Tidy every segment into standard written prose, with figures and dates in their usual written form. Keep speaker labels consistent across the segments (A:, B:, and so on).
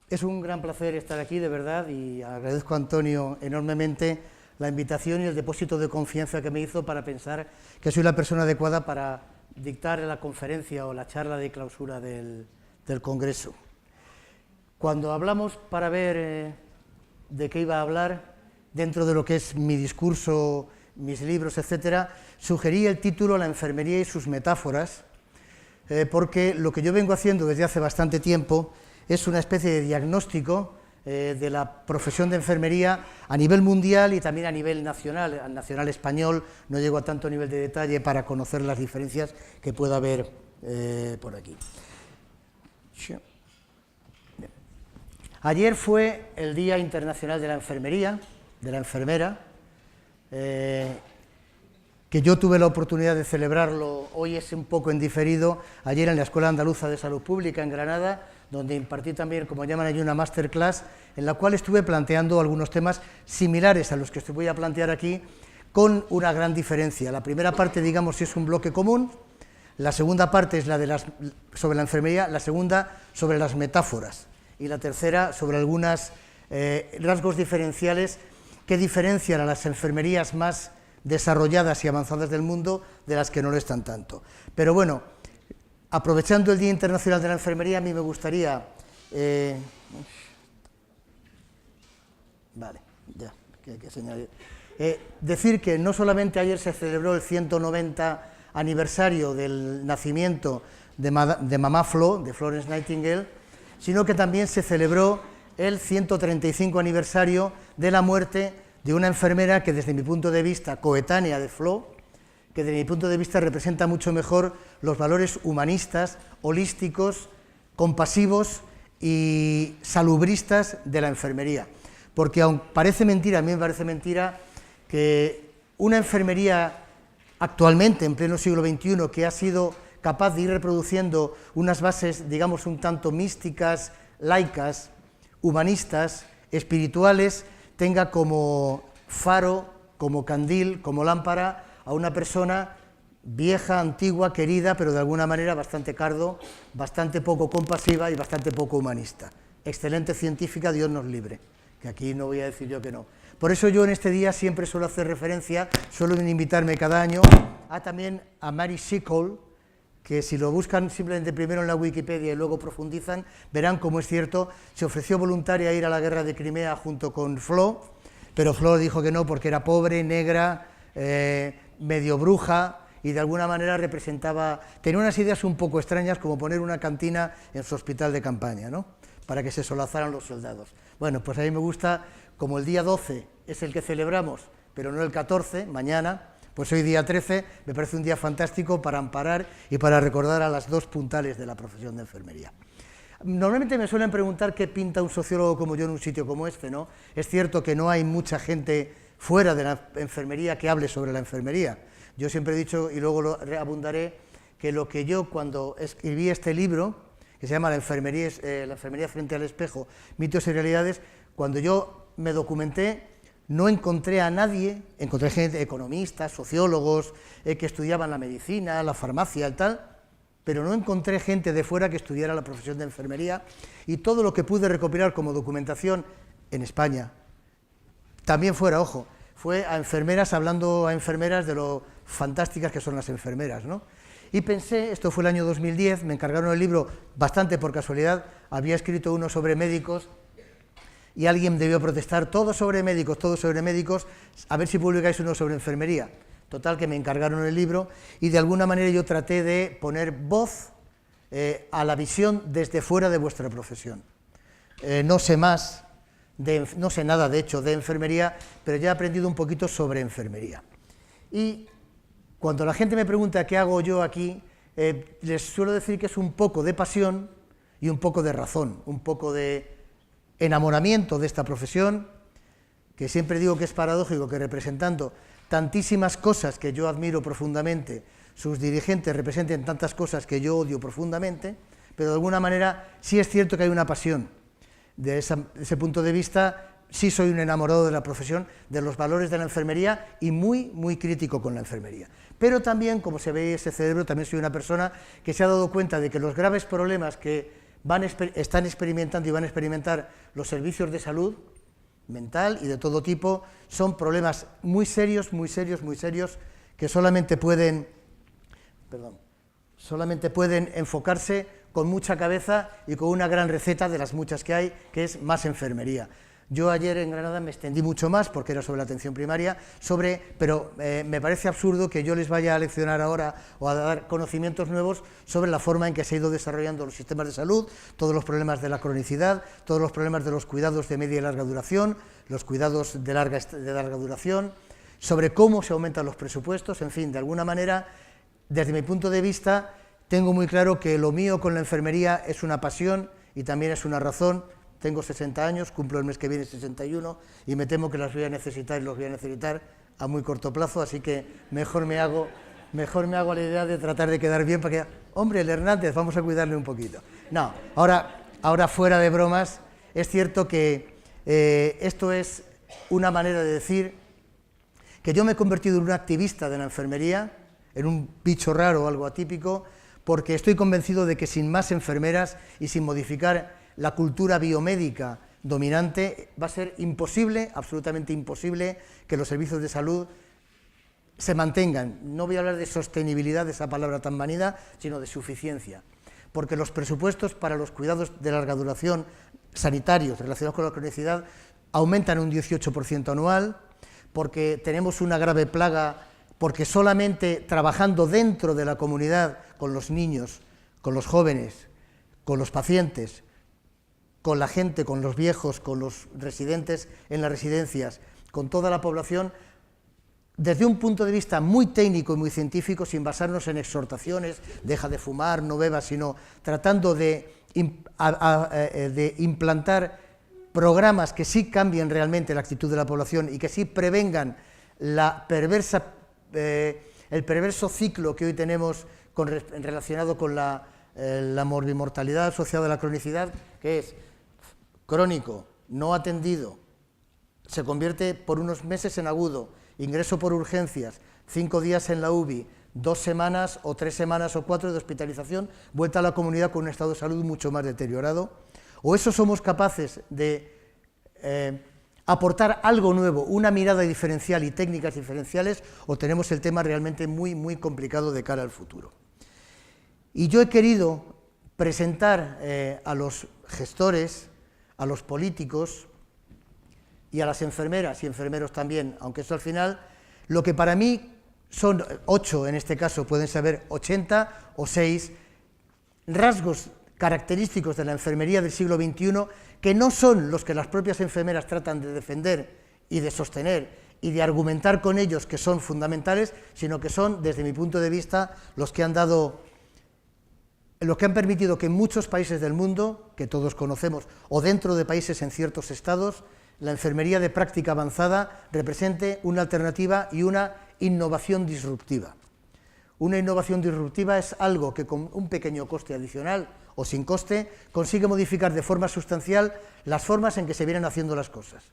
A: Es un gran placer estar aquí, de verdad, y agradezco a Antonio enormemente la invitación y el depósito de confianza que me hizo para pensar que soy la persona adecuada para dictar la conferencia o la charla de clausura del Congreso. Cuando hablamos para ver de qué iba a hablar, dentro de lo que es mi discurso, mis libros, etcétera, sugerí el título La enfermería y sus metáforas, porque lo que yo vengo haciendo desde hace bastante tiempo es una especie de diagnóstico de la profesión de enfermería a nivel mundial y también a nivel nacional, al nacional español. No llego a tanto nivel de detalle para conocer las diferencias que pueda haber por aquí. Ayer fue el Día Internacional de la Enfermería, de la enfermera, que yo tuve la oportunidad de celebrarlo, hoy es un poco en diferido, ayer en la Escuela Andaluza de Salud Pública en Granada, donde impartí también, como llaman allí, una masterclass, en la cual estuve planteando algunos temas similares a los que os voy a plantear aquí, con una gran diferencia. La primera parte, digamos, es un bloque común, la segunda parte es la de sobre la enfermería, la segunda sobre las metáforas, y la tercera sobre algunos rasgos diferenciales que diferencian a las enfermerías más desarrolladas y avanzadas del mundo de las que no lo están tanto. Pero bueno, aprovechando el Día Internacional de la Enfermería, a mí me gustaría... decir que no solamente ayer se celebró el 190 aniversario del nacimiento de Mamá Flo, de Florence Nightingale, sino que también se celebró el 135 aniversario de la muerte de una enfermera que, desde mi punto de vista, coetánea de Flo, que desde mi punto de vista representa mucho mejor los valores humanistas, holísticos, compasivos y salubristas de la enfermería. Porque aunque parece mentira, a mí me parece mentira que una enfermería actualmente, en pleno siglo XXI, que ha sido capaz de ir reproduciendo unas bases, digamos, un tanto místicas, laicas, humanistas, espirituales, tenga como faro, como candil, como lámpara a una persona vieja, antigua, querida, pero de alguna manera bastante cardo, bastante poco compasiva y bastante poco humanista. Excelente científica, Dios nos libre, que aquí no voy a decir yo que no. Por eso yo en este día siempre suelo hacer referencia, suelen invitarme cada año, también a Mary Seacole, que si lo buscan simplemente primero en la Wikipedia y luego profundizan, verán cómo es cierto, se ofreció voluntaria a ir a la guerra de Crimea junto con Flo, pero Flo dijo que no porque era pobre, negra, medio bruja, y de alguna manera representaba, tenía unas ideas un poco extrañas, como poner una cantina en su hospital de campaña, ¿no?, para que se solazaran los soldados. Bueno, pues a mí me gusta, como el día 12 es el que celebramos, pero no el 14, mañana, pues hoy día 13, me parece un día fantástico para amparar y para recordar a las dos puntales de la profesión de enfermería. Normalmente me suelen preguntar qué pinta un sociólogo como yo en un sitio como este, ¿no? Es cierto que no hay mucha gente fuera de la enfermería que hable sobre la enfermería. Yo siempre he dicho, y luego lo abundaré, que lo que yo cuando escribí este libro, que se llama La enfermería frente al espejo, mitos y realidades, cuando yo me documenté, no encontré a nadie, encontré gente, economistas, sociólogos, que estudiaban la medicina, la farmacia, tal, pero no encontré gente de fuera que estudiara la profesión de enfermería, y todo lo que pude recopilar como documentación en España, también fuera, ojo, fue a enfermeras hablando a enfermeras de lo fantásticas que son las enfermeras, ¿no? Y pensé, esto fue el año 2010, me encargaron el libro bastante por casualidad, había escrito uno sobre médicos, y alguien debió protestar, todo sobre médicos, a ver si publicáis uno sobre enfermería. Total, que me encargaron el libro, y de alguna manera yo traté de poner voz a la visión desde fuera de vuestra profesión. No sé más, no sé nada de hecho de enfermería, pero ya he aprendido un poquito sobre enfermería. Y cuando la gente me pregunta qué hago yo aquí, les suelo decir que es un poco de pasión y un poco de razón, un poco de enamoramiento de esta profesión, que siempre digo que es paradójico que representando tantísimas cosas que yo admiro profundamente, sus dirigentes representen tantas cosas que yo odio profundamente, pero de alguna manera sí es cierto que hay una pasión. De ese punto de vista, sí soy un enamorado de la profesión, de los valores de la enfermería y muy, muy crítico con la enfermería. Pero también, como se ve en ese cerebro, también soy una persona que se ha dado cuenta de que los graves problemas que están experimentando y van a experimentar los servicios de salud mental y de todo tipo, son problemas muy serios, que solamente pueden enfocarse con mucha cabeza y con una gran receta de las muchas que hay, que es más enfermería. Yo ayer en Granada me extendí mucho más, porque era sobre la atención primaria, pero me parece absurdo que yo les vaya a leccionar ahora o a dar conocimientos nuevos sobre la forma en que se ha ido desarrollando los sistemas de salud, todos los problemas de la cronicidad, todos los problemas de los cuidados de media y larga duración, los cuidados de larga duración, sobre cómo se aumentan los presupuestos, en fin, de alguna manera, desde mi punto de vista, tengo muy claro que lo mío con la enfermería es una pasión y también es una razón. Tengo 60 años, cumplo el mes que viene 61 y me temo que los voy a necesitar a muy corto plazo, así que mejor me hago la idea de tratar de quedar bien para que, hombre, el Hernández, vamos a cuidarle un poquito. No, ahora fuera de bromas, es cierto que esto es una manera de decir que yo me he convertido en un activista de la enfermería, en un bicho raro o algo atípico, porque estoy convencido de que sin más enfermeras y sin modificar la cultura biomédica dominante va a ser imposible, absolutamente imposible, que los servicios de salud se mantengan. No voy a hablar de sostenibilidad, de esa palabra tan manida, sino de suficiencia, porque los presupuestos para los cuidados de larga duración sanitarios relacionados con la cronicidad aumentan un 18% anual, porque tenemos una grave plaga, porque solamente trabajando dentro de la comunidad con los niños, con los jóvenes, con los pacientes, con la gente, con los viejos, con los residentes en las residencias, con toda la población, desde un punto de vista muy técnico y muy científico, sin basarnos en exhortaciones, deja de fumar, no bebas, sino tratando de implantar programas que sí cambien realmente la actitud de la población y que sí prevengan el perverso ciclo que hoy tenemos relacionado con la morbimortalidad asociada a la cronicidad, que es crónico, no atendido, se convierte por unos meses en agudo, ingreso por urgencias, 5 días en la UBI, 2 semanas o 3 semanas o 4 de hospitalización, vuelta a la comunidad con un estado de salud mucho más deteriorado. O eso somos capaces de aportar algo nuevo, una mirada diferencial y técnicas diferenciales, o tenemos el tema realmente muy complicado de cara al futuro. Y yo he querido presentar a los gestores, a los políticos y a las enfermeras y enfermeros también, aunque eso al final, lo que para mí son 8 en este caso, pueden saber 80 o 6 rasgos característicos de la enfermería del siglo XXI, que no son los que las propias enfermeras tratan de defender y de sostener y de argumentar con ellos que son fundamentales, sino que son, desde mi punto de vista, los que han permitido que en muchos países del mundo, que todos conocemos, o dentro de países en ciertos estados, la enfermería de práctica avanzada represente una alternativa y una innovación disruptiva. Una innovación disruptiva es algo que con un pequeño coste adicional o sin coste consigue modificar de forma sustancial las formas en que se vienen haciendo las cosas.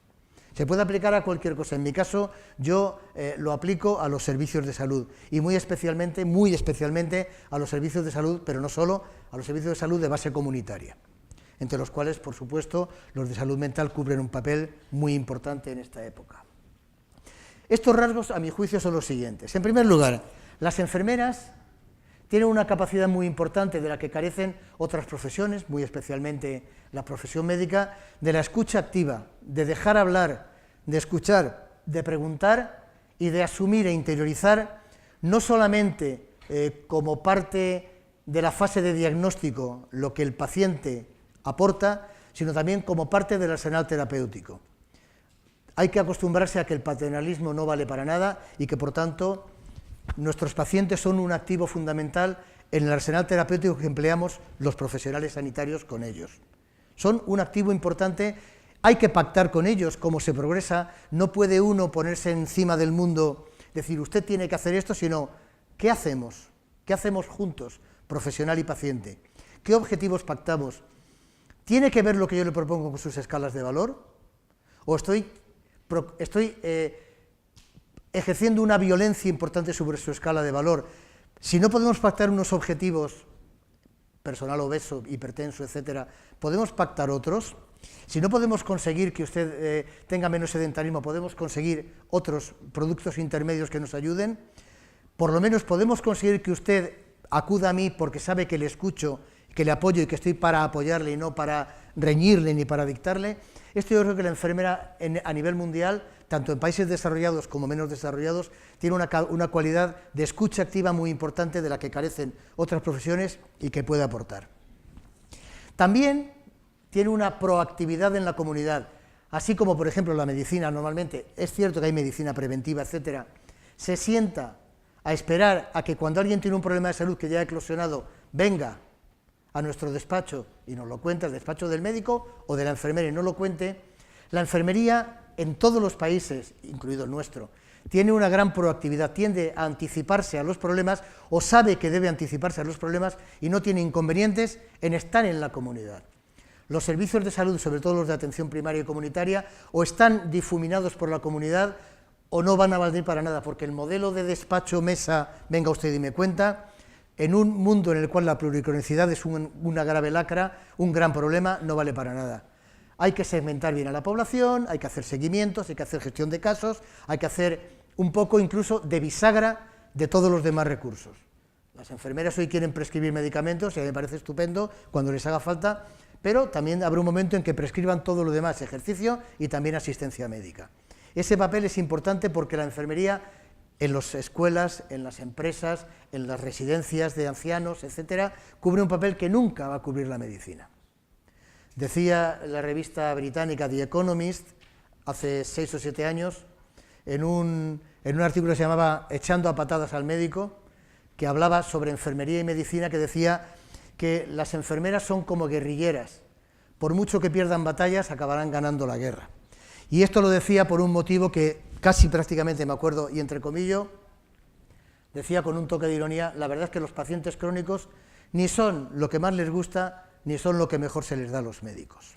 A: Se puede aplicar a cualquier cosa. En mi caso, yo lo aplico a los servicios de salud y muy especialmente a los servicios de salud, pero no solo, a los servicios de salud de base comunitaria, entre los cuales, por supuesto, los de salud mental cubren un papel muy importante en esta época. Estos rasgos, a mi juicio, son los siguientes. En primer lugar, las enfermeras tienen una capacidad muy importante de la que carecen otras profesiones, muy especialmente la profesión médica, de la escucha activa, de dejar hablar, de escuchar, de preguntar y de asumir e interiorizar, no solamente como parte de la fase de diagnóstico lo que el paciente aporta, sino también como parte del arsenal terapéutico. Hay que acostumbrarse a que el paternalismo no vale para nada y que, por tanto, nuestros pacientes son un activo fundamental en el arsenal terapéutico que empleamos los profesionales sanitarios con ellos. Son un activo importante, hay que pactar con ellos cómo se progresa, no puede uno ponerse encima del mundo, decir usted tiene que hacer esto, sino ¿qué hacemos? ¿Qué hacemos juntos, profesional y paciente? ¿Qué objetivos pactamos? ¿Tiene que ver lo que yo le propongo con sus escalas de valor? ¿O estoy ejerciendo una violencia importante sobre su escala de valor? Si no podemos pactar unos objetivos personal obeso, hipertenso, etcétera, ¿podemos pactar otros? Si no podemos conseguir que usted tenga menos sedentarismo, podemos conseguir otros productos intermedios que nos ayuden. Por lo menos podemos conseguir que usted acuda a mí porque sabe que le escucho, que le apoyo y que estoy para apoyarle y no para reñirle ni para dictarle. Esto yo creo que la enfermera a nivel mundial, tanto en países desarrollados como menos desarrollados, tiene una cualidad de escucha activa muy importante de la que carecen otras profesiones y que puede aportar. También tiene una proactividad en la comunidad, así como por ejemplo la medicina normalmente, es cierto que hay medicina preventiva, etcétera, se sienta a esperar a que cuando alguien tiene un problema de salud que ya ha eclosionado, venga a nuestro despacho y nos lo cuente, al despacho del médico o de la enfermera y no lo cuente. La enfermería en todos los países, incluido el nuestro, tiene una gran proactividad, tiende a anticiparse a los problemas o sabe que debe anticiparse a los problemas y no tiene inconvenientes en estar en la comunidad. Los servicios de salud, sobre todo los de atención primaria y comunitaria, o están difuminados por la comunidad o no van a valer para nada, porque el modelo de despacho, mesa, venga usted y me cuenta, en un mundo en el cual la pluricronicidad es una grave lacra, un gran problema, no vale para nada. Hay que segmentar bien a la población, hay que hacer seguimientos, hay que hacer gestión de casos, hay que hacer un poco incluso de bisagra de todos los demás recursos. Las enfermeras hoy quieren prescribir medicamentos, y a mí me parece estupendo cuando les haga falta, pero también habrá un momento en que prescriban todo lo demás, ejercicio y también asistencia médica. Ese papel es importante porque la enfermería en las escuelas, en las empresas, en las residencias de ancianos, etcétera, cubre un papel que nunca va a cubrir la medicina. Decía la revista británica The Economist, hace 6 o 7 años, en un artículo que se llamaba Echando a patadas al médico, que hablaba sobre enfermería y medicina, que decía que las enfermeras son como guerrilleras, por mucho que pierdan batallas, acabarán ganando la guerra. Y esto lo decía por un motivo que casi prácticamente me acuerdo, y entre comillas, decía con un toque de ironía, la verdad es que los pacientes crónicos ni son lo que más les gusta, ni son lo que mejor se les da a los médicos.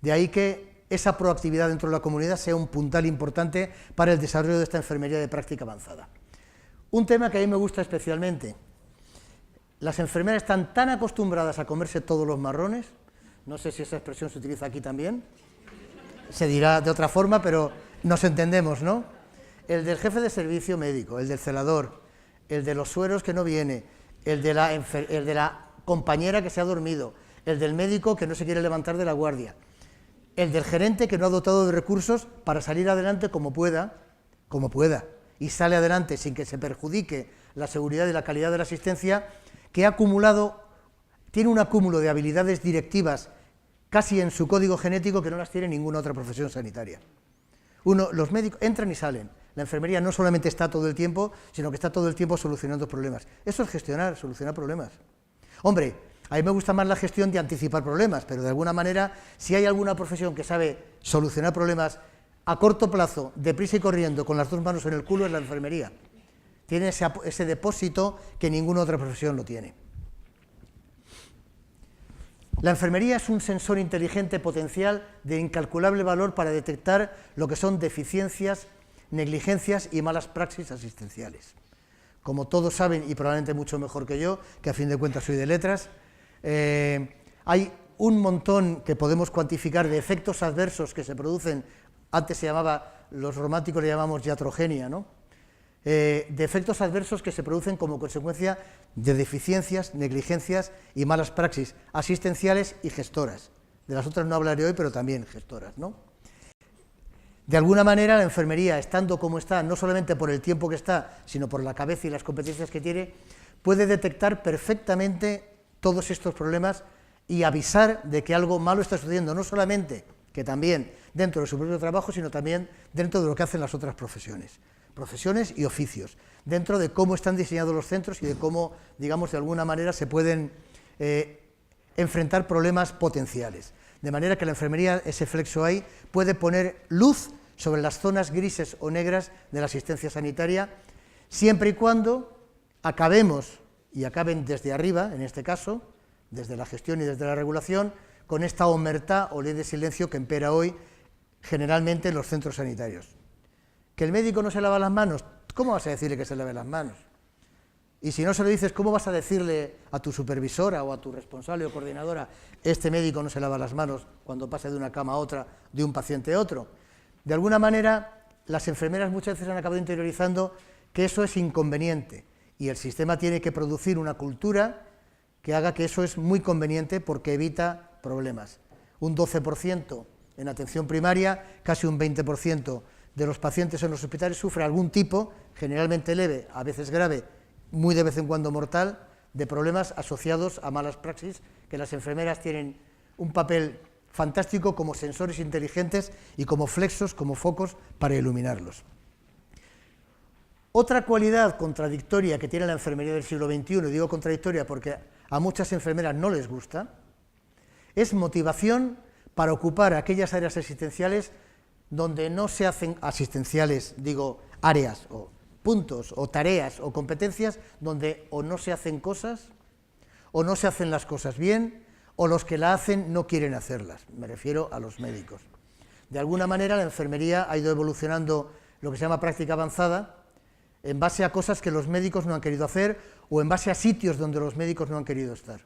A: De ahí que esa proactividad dentro de la comunidad sea un puntal importante para el desarrollo de esta enfermería de práctica avanzada. Un tema que a mí me gusta especialmente, las enfermeras están tan acostumbradas a comerse todos los marrones, no sé si esa expresión se utiliza aquí también, se dirá de otra forma, pero nos entendemos, ¿no? El del jefe de servicio médico, el del celador, el de los sueros que no viene, el de la compañera que se ha dormido, el del médico que no se quiere levantar de la guardia, el del gerente que no ha dotado de recursos para salir adelante como pueda, y sale adelante sin que se perjudique la seguridad y la calidad de la asistencia, que ha acumulado, tiene un acúmulo de habilidades directivas casi en su código genético que no las tiene ninguna otra profesión sanitaria. Los médicos entran y salen, la enfermería no solamente está todo el tiempo, sino que está todo el tiempo solucionando problemas. Eso es gestionar, solucionar problemas. Hombre, a mí me gusta más la gestión de anticipar problemas, pero de alguna manera, si hay alguna profesión que sabe solucionar problemas a corto plazo, deprisa y corriendo, con las dos manos en el culo, es la enfermería. Tiene ese depósito que ninguna otra profesión lo tiene. La enfermería es un sensor inteligente potencial de incalculable valor para detectar lo que son deficiencias, negligencias y malas praxis asistenciales. Como todos saben, y probablemente mucho mejor que yo, que a fin de cuentas soy de letras, hay un montón que podemos cuantificar de efectos adversos que se producen, antes se llamaba, los románticos le llamamos iatrogenia, ¿no? De efectos adversos que se producen como consecuencia de deficiencias, negligencias y malas praxis asistenciales y gestoras. De las otras no hablaré hoy, pero también gestoras, ¿no? De alguna manera la enfermería, estando como está, no solamente por el tiempo que está, sino por la cabeza y las competencias que tiene, puede detectar perfectamente todos estos problemas y avisar de que algo malo está sucediendo, no solamente, que también dentro de su propio trabajo, sino también dentro de lo que hacen las otras profesiones y oficios, dentro de cómo están diseñados los centros y de cómo, digamos, de alguna manera se pueden enfrentar problemas potenciales. De manera que la enfermería, ese flexo ahí, puede poner luz sobre las zonas grises o negras de la asistencia sanitaria, siempre y cuando acabemos, y acaben desde arriba, en este caso, desde la gestión y desde la regulación, con esta omertá o ley de silencio que impera hoy generalmente en los centros sanitarios. ¿Que el médico no se lava las manos? ¿Cómo vas a decirle que se lave las manos? Y si no se lo dices, ¿cómo vas a decirle a tu supervisora o a tu responsable o coordinadora, este médico no se lava las manos cuando pasa de una cama a otra, de un paciente a otro? De alguna manera, las enfermeras muchas veces han acabado interiorizando que eso es inconveniente y el sistema tiene que producir una cultura que haga que eso es muy conveniente porque evita problemas. Un 12% en atención primaria, casi un 20% de los pacientes en los hospitales sufre algún tipo, generalmente leve, a veces grave, muy de vez en cuando mortal, de problemas asociados a malas praxis, que las enfermeras tienen un papel fantástico como sensores inteligentes y como flexos, como focos para iluminarlos. Otra cualidad contradictoria que tiene la enfermería del siglo XXI, y digo contradictoria porque a muchas enfermeras no les gusta, es motivación para ocupar aquellas áreas asistenciales donde no se hacen asistenciales, digo, áreas o puntos o tareas o competencias donde o no se hacen cosas o no se hacen las cosas bien o los que la hacen no quieren hacerlas, me refiero a los médicos. De alguna manera la enfermería ha ido evolucionando lo que se llama práctica avanzada en base a cosas que los médicos no han querido hacer o en base a sitios donde los médicos no han querido estar.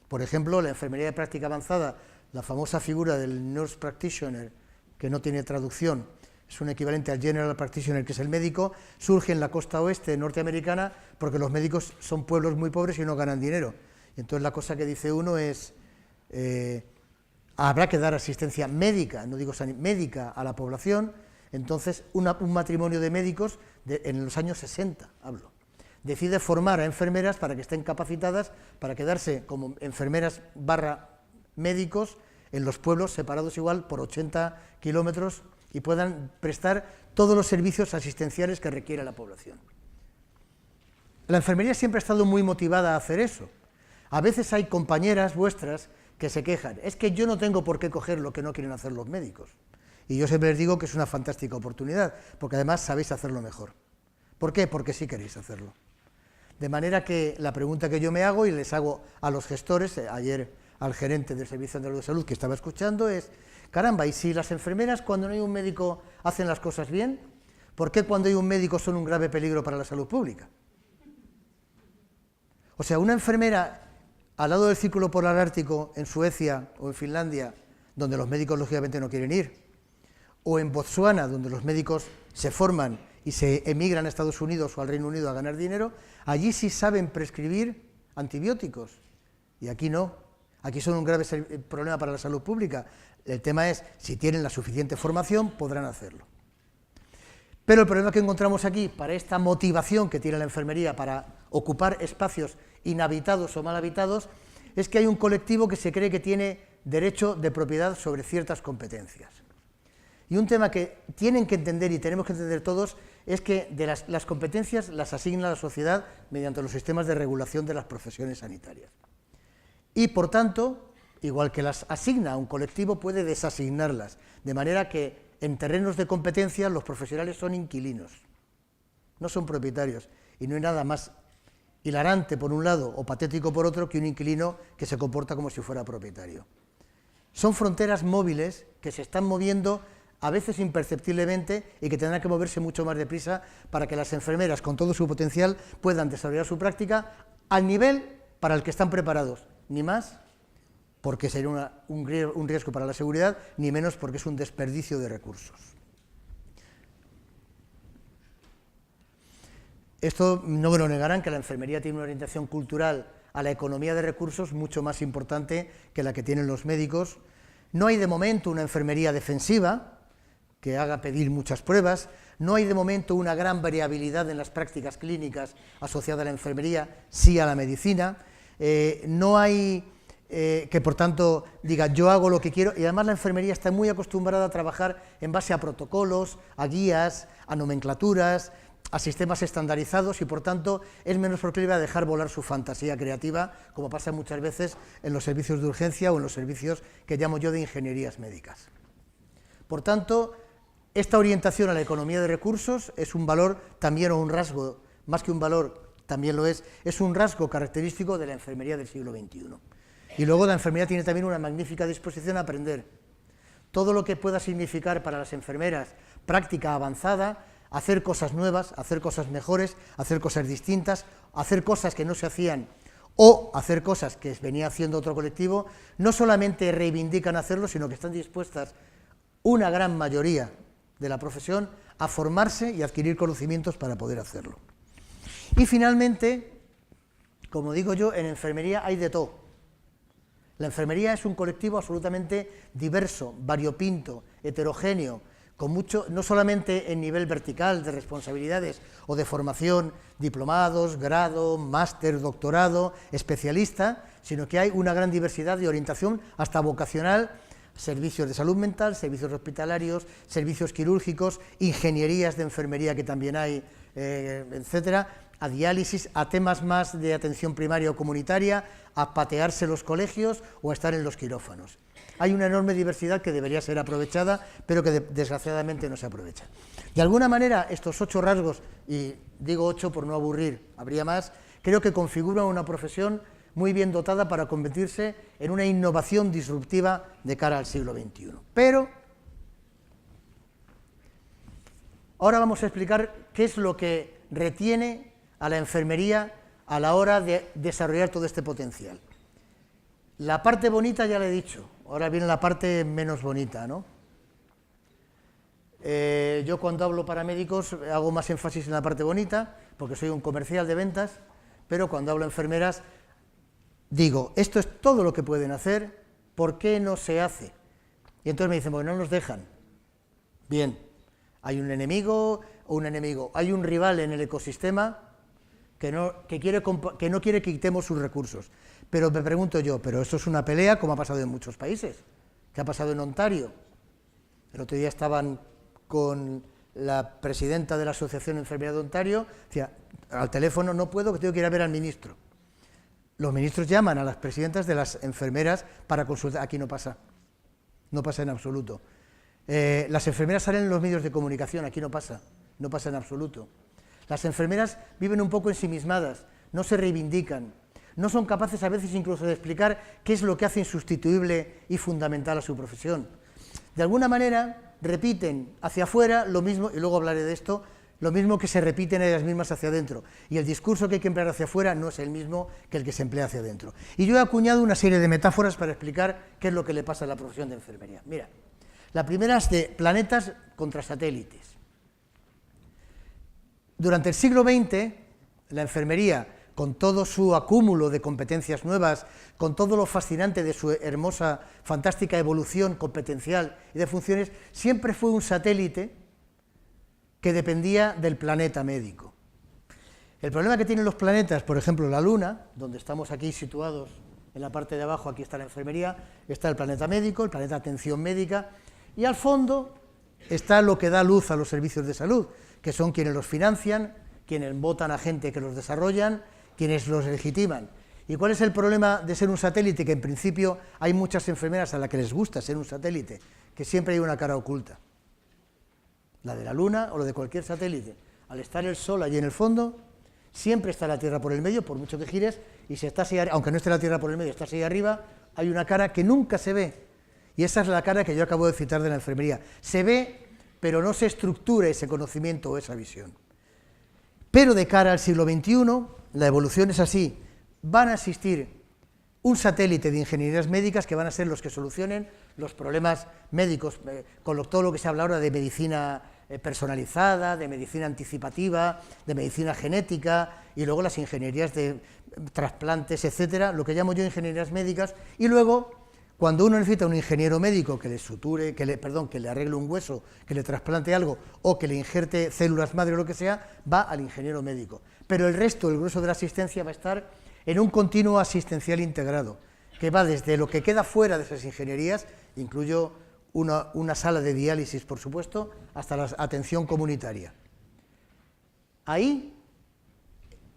A: Por ejemplo, la enfermería de práctica avanzada, la famosa figura del nurse practitioner, que no tiene traducción, es un equivalente al general practitioner, que es el médico, surge en la costa oeste norteamericana porque los médicos son pueblos muy pobres y no ganan dinero. Y entonces la cosa que dice uno es, habrá que dar asistencia médica, no digo médica a la población. Entonces un matrimonio de médicos, en los años 60 hablo, decide formar a enfermeras para que estén capacitadas para quedarse como enfermeras / médicos en los pueblos separados igual por 80 kilómetros y puedan prestar todos los servicios asistenciales que requiere la población. La enfermería siempre ha estado muy motivada a hacer eso. A veces hay compañeras vuestras que se quejan, es que yo no tengo por qué coger lo que no quieren hacer los médicos. Y yo siempre les digo que es una fantástica oportunidad, porque además sabéis hacerlo mejor. ¿Por qué? Porque sí queréis hacerlo. De manera que la pregunta que yo me hago y les hago a los gestores, ayer al gerente del Servicio Andaluz de Salud que estaba escuchando, es, caramba, ¿y si las enfermeras cuando no hay un médico hacen las cosas bien? ¿Por qué cuando hay un médico son un grave peligro para la salud pública? O sea, una enfermera al lado del Círculo Polar Ártico en Suecia o en Finlandia, donde los médicos lógicamente no quieren ir, o en Botsuana, donde los médicos se forman y se emigran a Estados Unidos o al Reino Unido a ganar dinero, allí sí saben prescribir antibióticos, y aquí no. Aquí son un grave problema para la salud pública. El tema es, si tienen la suficiente formación, podrán hacerlo. Pero el problema que encontramos aquí, para esta motivación que tiene la enfermería para ocupar espacios inhabitados o mal habitados, es que hay un colectivo que se cree que tiene derecho de propiedad sobre ciertas competencias. Y un tema que tienen que entender y tenemos que entender todos es que las competencias las asigna la sociedad mediante los sistemas de regulación de las profesiones sanitarias. Y, por tanto, igual que las asigna un colectivo, puede desasignarlas, de manera que en terrenos de competencia los profesionales son inquilinos, no son propietarios, y no hay nada más hilarante por un lado o patético por otro que un inquilino que se comporta como si fuera propietario. Son fronteras móviles que se están moviendo a veces imperceptiblemente y que tendrán que moverse mucho más deprisa para que las enfermeras, con todo su potencial, puedan desarrollar su práctica al nivel para el que están preparados, ni más porque sería un riesgo para la seguridad, ni menos porque es un desperdicio de recursos. Esto no me lo negarán, que la enfermería tiene una orientación cultural a la economía de recursos mucho más importante que la que tienen los médicos. No hay de momento una enfermería defensiva que haga pedir muchas pruebas, no hay de momento una gran variabilidad en las prácticas clínicas asociada a la enfermería, sí a la medicina, no hay que por tanto diga yo hago lo que quiero, y además la enfermería está muy acostumbrada a trabajar en base a protocolos, a guías, a nomenclaturas, a sistemas estandarizados y por tanto es menos proclive a dejar volar su fantasía creativa, como pasa muchas veces en los servicios de urgencia o en los servicios que llamo yo de ingenierías médicas. Por tanto, esta orientación a la economía de recursos es un valor también, o un rasgo, más que un valor, también lo es un rasgo característico de la enfermería del siglo XXI. Y luego la enfermería tiene también una magnífica disposición a aprender. Todo lo que pueda significar para las enfermeras práctica avanzada, hacer cosas nuevas, hacer cosas mejores, hacer cosas distintas, hacer cosas que no se hacían o hacer cosas que venía haciendo otro colectivo, no solamente reivindican hacerlo, sino que están dispuestas una gran mayoría de la profesión a formarse y adquirir conocimientos para poder hacerlo. Y finalmente, como digo yo, en enfermería hay de todo. La enfermería es un colectivo absolutamente diverso, variopinto, heterogéneo, con mucho, no solamente en nivel vertical de responsabilidades o de formación, diplomados, grado, máster, doctorado, especialista, sino que hay una gran diversidad de orientación hasta vocacional, servicios de salud mental, servicios hospitalarios, servicios quirúrgicos, ingenierías de enfermería que también hay, etcétera, a diálisis, a temas más de atención primaria o comunitaria, a patearse los colegios o a estar en los quirófanos. Hay una enorme diversidad que debería ser aprovechada, pero que desgraciadamente no se aprovecha. De alguna manera, estos 8 rasgos, y digo 8 por no aburrir, habría más, creo que configuran una profesión muy bien dotada para convertirse en una innovación disruptiva de cara al siglo XXI. Pero ahora vamos a explicar qué es lo que retiene a la enfermería a la hora de desarrollar todo este potencial. La parte bonita ya la he dicho, ahora viene la parte menos bonita, ¿no? Yo cuando hablo para médicos hago más énfasis en la parte bonita, porque soy un comercial de ventas, pero cuando hablo a enfermeras digo, esto es todo lo que pueden hacer, ¿por qué no se hace? Y entonces me dicen, porque no nos dejan. Bien, hay un enemigo o un enemigo, hay un rival en el ecosistema que no quiere que quitemos sus recursos. Pero me pregunto yo, ¿pero eso es una pelea como ha pasado en muchos países? ¿Qué ha pasado en Ontario? El otro día estaban con la presidenta de la Asociación de Enfermería de Ontario, decía, al teléfono no puedo, que tengo que ir a ver al ministro. Los ministros llaman a las presidentas de las enfermeras para consultar, aquí no pasa en absoluto. Las enfermeras salen en los medios de comunicación, aquí no pasa en absoluto. Las enfermeras viven un poco ensimismadas, no se reivindican, no son capaces a veces incluso de explicar qué es lo que hace insustituible y fundamental a su profesión. De alguna manera repiten hacia afuera lo mismo, y luego hablaré de esto, lo mismo que se repiten ellas mismas hacia adentro, y el discurso que hay que emplear hacia afuera no es el mismo que el que se emplea hacia adentro. Y yo he acuñado una serie de metáforas para explicar qué es lo que le pasa a la profesión de enfermería. Mira, la primera es de planetas contra satélites. Durante el siglo XX, la enfermería, con todo su acúmulo de competencias nuevas, con todo lo fascinante de su hermosa, fantástica evolución competencial y de funciones, siempre fue un satélite que dependía del planeta médico. El problema que tienen los planetas, por ejemplo la Luna, donde estamos aquí situados en la parte de abajo, aquí está la enfermería, está el planeta médico, el planeta atención médica, y al fondo está lo que da luz a los servicios de salud, que son quienes los financian, quienes votan a gente que los desarrollan, quienes los legitiman. ¿Y cuál es el problema de ser un satélite? Que en principio hay muchas enfermeras a las que les gusta ser un satélite, que siempre hay una cara oculta. La de la Luna o la de cualquier satélite. Al estar el Sol allí en el fondo, siempre está la Tierra por el medio, por mucho que gires, y si estás ahí, aunque no esté la Tierra por el medio, estás ahí arriba, hay una cara que nunca se ve. Y esa es la cara que yo acabo de citar de la enfermería. Se ve, pero no se estructura ese conocimiento o esa visión. Pero de cara al siglo XXI, la evolución es así. Van a existir un satélite de ingenierías médicas que van a ser los que solucionen los problemas médicos, con todo lo que se habla ahora de medicina personalizada, de medicina anticipativa, de medicina genética, y luego las ingenierías de trasplantes, etcétera, lo que llamo yo ingenierías médicas, y luego, cuando uno necesita un ingeniero médico que le suture, que le arregle un hueso, que le trasplante algo, o que le injerte células madre o lo que sea, va al ingeniero médico. Pero el resto, el grueso de la asistencia, va a estar en un continuo asistencial integrado, que va desde lo que queda fuera de esas ingenierías, incluyo una sala de diálisis, por supuesto, hasta la atención comunitaria. Ahí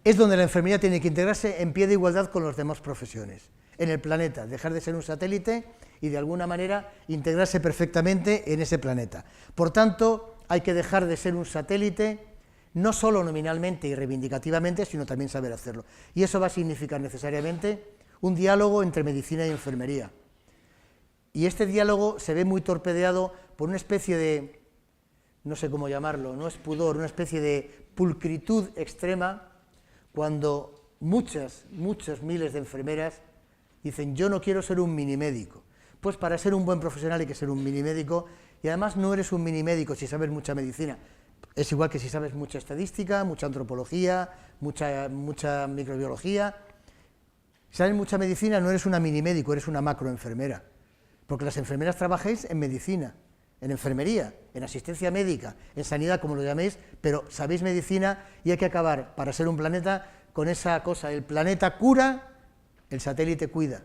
A: es donde la enfermería tiene que integrarse en pie de igualdad con las demás profesiones, en el planeta, dejar de ser un satélite y de alguna manera integrarse perfectamente en ese planeta. Por tanto, hay que dejar de ser un satélite, no solo nominalmente y reivindicativamente, sino también saber hacerlo. Y eso va a significar necesariamente un diálogo entre medicina y enfermería. Y este diálogo se ve muy torpedeado por una especie de no sé cómo llamarlo, no es pudor, una especie de pulcritud extrema, cuando muchas miles de enfermeras dicen, yo no quiero ser un minimédico. Pues para ser un buen profesional hay que ser un minimédico, y además no eres un minimédico si sabes mucha medicina. Es igual que si sabes mucha estadística, mucha antropología, mucha microbiología. Si sabes mucha medicina no eres una minimédico, eres una macroenfermera. Porque las enfermeras trabajáis en medicina, en enfermería, en asistencia médica, en sanidad, como lo llaméis, pero sabéis medicina y hay que acabar, para ser un planeta, con esa cosa, el planeta cura, el satélite cuida.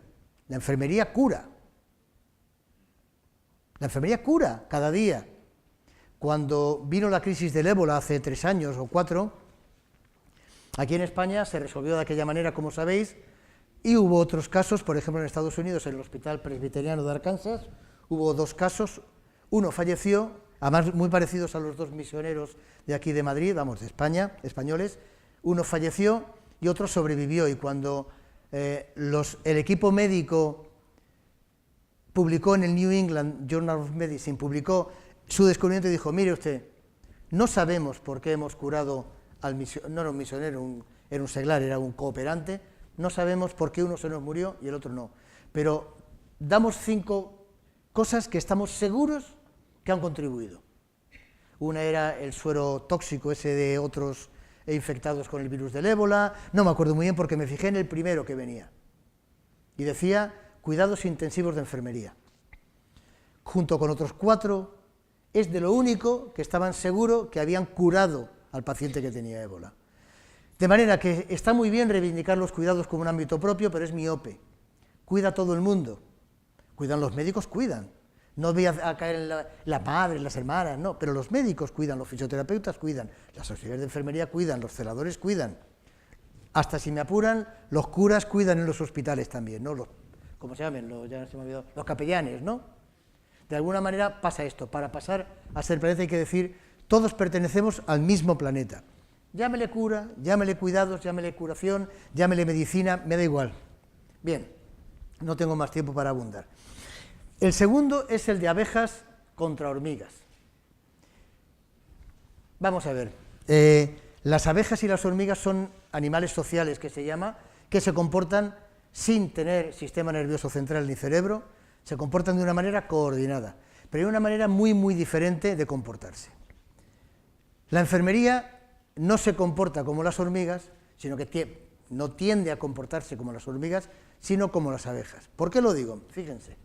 A: La enfermería cura. La enfermería cura cada día. Cuando vino la crisis del ébola hace 3 años o 4, aquí en España se resolvió de aquella manera, como sabéis, y hubo otros casos, por ejemplo en Estados Unidos, en el Hospital Presbiteriano de Arkansas, hubo 2 casos, uno falleció, además muy parecidos a los 2 misioneros de aquí de Madrid, vamos, de España, españoles, uno falleció y otro sobrevivió, y cuando el equipo médico publicó en el New England Journal of Medicine, publicó su descubrimiento y dijo, mire usted, no sabemos por qué hemos curado al misionero, no era un misionero, era un seglar, era un cooperante, no sabemos por qué uno se nos murió y el otro no, pero damos 5 cosas que estamos seguros que han contribuido. Una era el suero tóxico ese de otros infectados con el virus del ébola, no me acuerdo muy bien porque me fijé en el primero que venía, y decía cuidados intensivos de enfermería. Junto con otros 4, es de lo único que estaban seguros que habían curado al paciente que tenía ébola. De manera que está muy bien reivindicar los cuidados como un ámbito propio, pero es miope. Cuida a todo el mundo. Cuidan los médicos, cuidan. No voy a caer en la madre, las hermanas, no, pero los médicos cuidan, los fisioterapeutas cuidan, las auxiliares de enfermería cuidan, los celadores cuidan. Hasta si me apuran, los curas cuidan en los hospitales también, ¿no? ¿Cómo se llaman? Ya se me ha olvidado, los capellanes, ¿no? De alguna manera pasa esto, para pasar a ser planeta hay que decir, todos pertenecemos al mismo planeta. Llámele cura, llámele cuidados, llámele curación, llámele medicina, me da igual. Bien, no tengo más tiempo para abundar. El segundo es el de abejas contra hormigas. Vamos a ver, las abejas y las hormigas son animales sociales, que se llama, que se comportan sin tener sistema nervioso central ni cerebro, se comportan de una manera coordinada, pero hay una manera muy diferente de comportarse. La enfermería no se comporta como las hormigas, sino que no tiende a comportarse como las hormigas, sino como las abejas. ¿Por qué lo digo? Fíjense.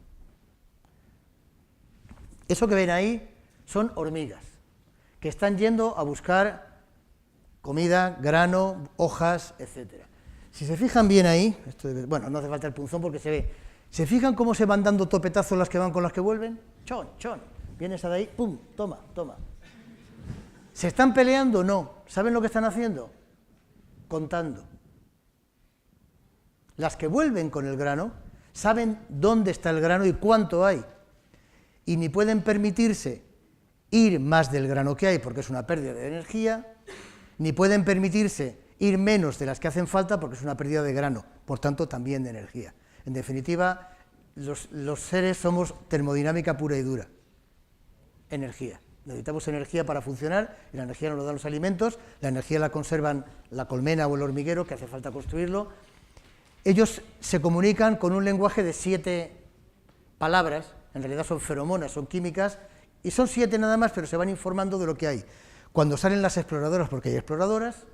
A: Eso que ven ahí son hormigas, que están yendo a buscar comida, grano, hojas, etc. Si se fijan bien ahí, bueno, no hace falta el punzón porque se ve, ¿se fijan cómo se van dando topetazos las que van con las que vuelven? Chon, chon, viene esa de ahí, pum, toma, toma. ¿Se están peleando? No. ¿Saben lo que están haciendo? Contando. Las que vuelven con el grano saben dónde está el grano y cuánto hay, y ni pueden permitirse ir más del grano que hay porque es una pérdida de energía, ni pueden permitirse ir menos de las que hacen falta porque es una pérdida de grano, por tanto también de energía. En definitiva, los seres somos termodinámica pura y dura, energía. Necesitamos energía para funcionar, y la energía nos la dan los alimentos, la energía la conservan la colmena o el hormiguero, que hace falta construirlo. Ellos se comunican con un lenguaje de 7 palabras, en realidad son feromonas, son químicas, y son 7 nada más, pero se van informando de lo que hay. Cuando salen las exploradoras, porque hay exploradoras,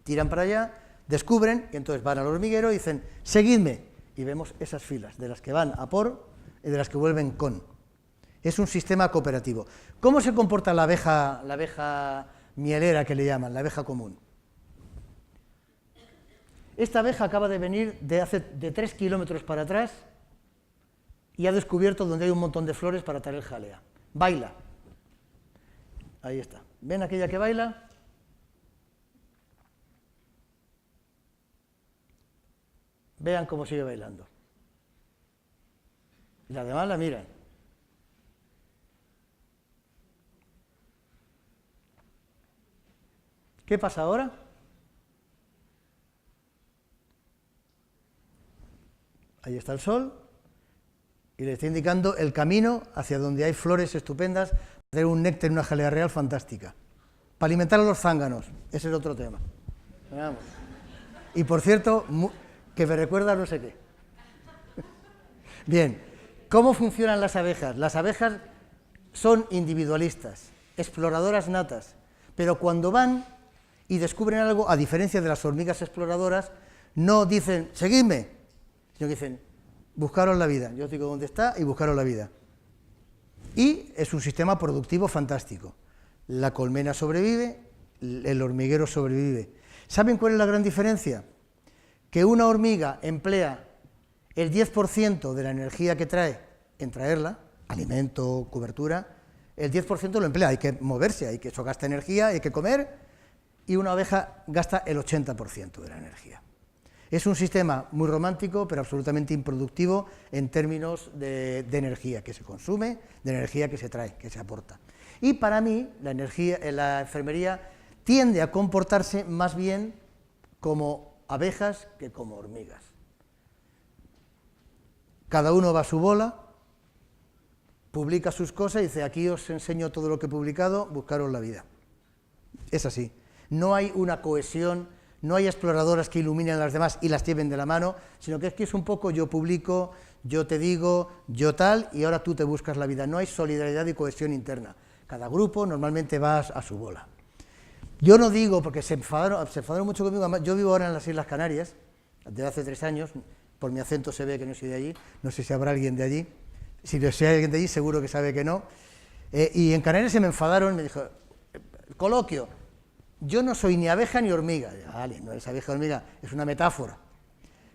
A: tiran para allá, descubren, y entonces van al hormiguero y dicen, seguidme, y vemos esas filas, de las que van a por y de las que vuelven con. Es un sistema cooperativo. ¿Cómo se comporta la abeja mielera que le llaman, la abeja común? Esta abeja acaba de venir de 3 kilómetros para atrás y ha descubierto donde hay un montón de flores para traer jalea. Baila. Ahí está. ¿Ven aquella que baila? Vean cómo sigue bailando. Y las demás la miran. ¿Qué pasa ahora? Ahí está el sol y le está indicando el camino hacia donde hay flores estupendas hacer un néctar, una jalea real fantástica. Para alimentar a los zánganos, ese es otro tema. Veamos. Y por cierto, que me recuerda no sé qué. Bien, ¿cómo funcionan las abejas? Las abejas son individualistas, exploradoras natas, pero cuando van y descubren algo, a diferencia de las hormigas exploradoras, no dicen, seguidme, sino que dicen, buscaros la vida. Yo os digo dónde está y buscaros la vida. Y es un sistema productivo fantástico. La colmena sobrevive, el hormiguero sobrevive. ¿Saben cuál es la gran diferencia? Que una hormiga emplea el 10% de la energía que trae en traerla, alimento, cobertura, el 10% lo emplea, hay que moverse, eso gasta energía, hay que comer, y una abeja gasta el 80% de la energía. Es un sistema muy romántico, pero absolutamente improductivo en términos de energía que se consume, de energía que se trae, que se aporta. Y para mí, la enfermería tiende a comportarse más bien como abejas que como hormigas. Cada uno va a su bola, publica sus cosas y dice, aquí os enseño todo lo que he publicado, buscaros la vida. Es así. No hay una cohesión, no hay exploradoras que iluminen a las demás y las lleven de la mano, sino que es un poco yo publico, yo te digo, yo tal, y ahora tú te buscas la vida. No hay solidaridad y cohesión interna. Cada grupo normalmente va a su bola. Yo no digo, porque se enfadaron mucho conmigo, además, yo vivo ahora en las Islas Canarias, desde hace 3 años, por mi acento se ve que no soy de allí, no sé si habrá alguien de allí, si hay alguien de allí seguro que sabe que no, y en Canarias se me enfadaron, me dijo, coloquio, yo no soy ni abeja ni hormiga. Vale, no eres abeja o hormiga, es una metáfora.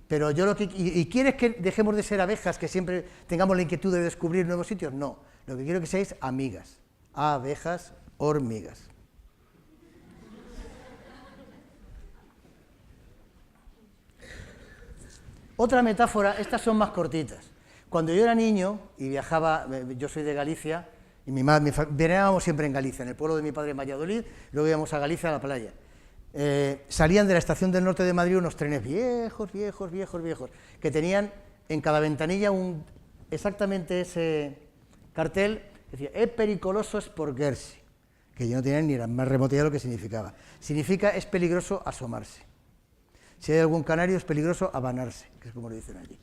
A: Pero yo lo que... ¿Y quieres que dejemos de ser abejas, que siempre tengamos la inquietud de descubrir nuevos sitios? No, lo que quiero que seáis amigas, abejas, hormigas. Otra metáfora, estas son más cortitas. Cuando yo era niño y viajaba, yo soy de Galicia, y veníamos siempre en Galicia, en el pueblo de mi padre en Valladolid, luego íbamos a Galicia a la playa. Salían de la estación del norte de Madrid unos trenes viejos, que tenían en cada ventanilla exactamente ese cartel que decía, es pericoloso esporguerse, que yo no tenía ni la más remota idea de lo que significaba. Significa es peligroso asomarse. Si hay algún canario es peligroso abanarse, que es como lo dicen allí.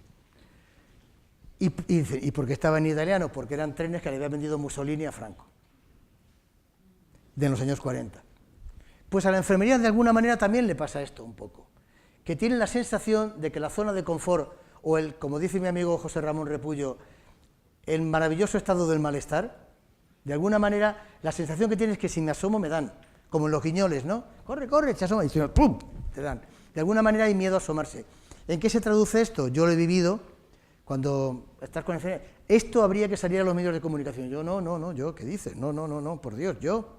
A: ¿Y por qué estaba en italiano? Porque eran trenes que le había vendido Mussolini a Franco, de los años 40. Pues a la enfermería de alguna manera también le pasa esto un poco, que tiene la sensación de que la zona de confort, o como dice mi amigo José Ramón Repullo, el maravilloso estado del malestar, de alguna manera la sensación que tienes es que si me asomo me dan, como en los guiñoles, ¿no? Corre, corre, te asomas, y ¡pum!, te dan. De alguna manera hay miedo a asomarse. ¿En qué se traduce esto? Yo lo he vivido cuando estás con enfermería. Esto habría que salir a los medios de comunicación. Yo, no, yo, ¿qué dices? No, por Dios, yo.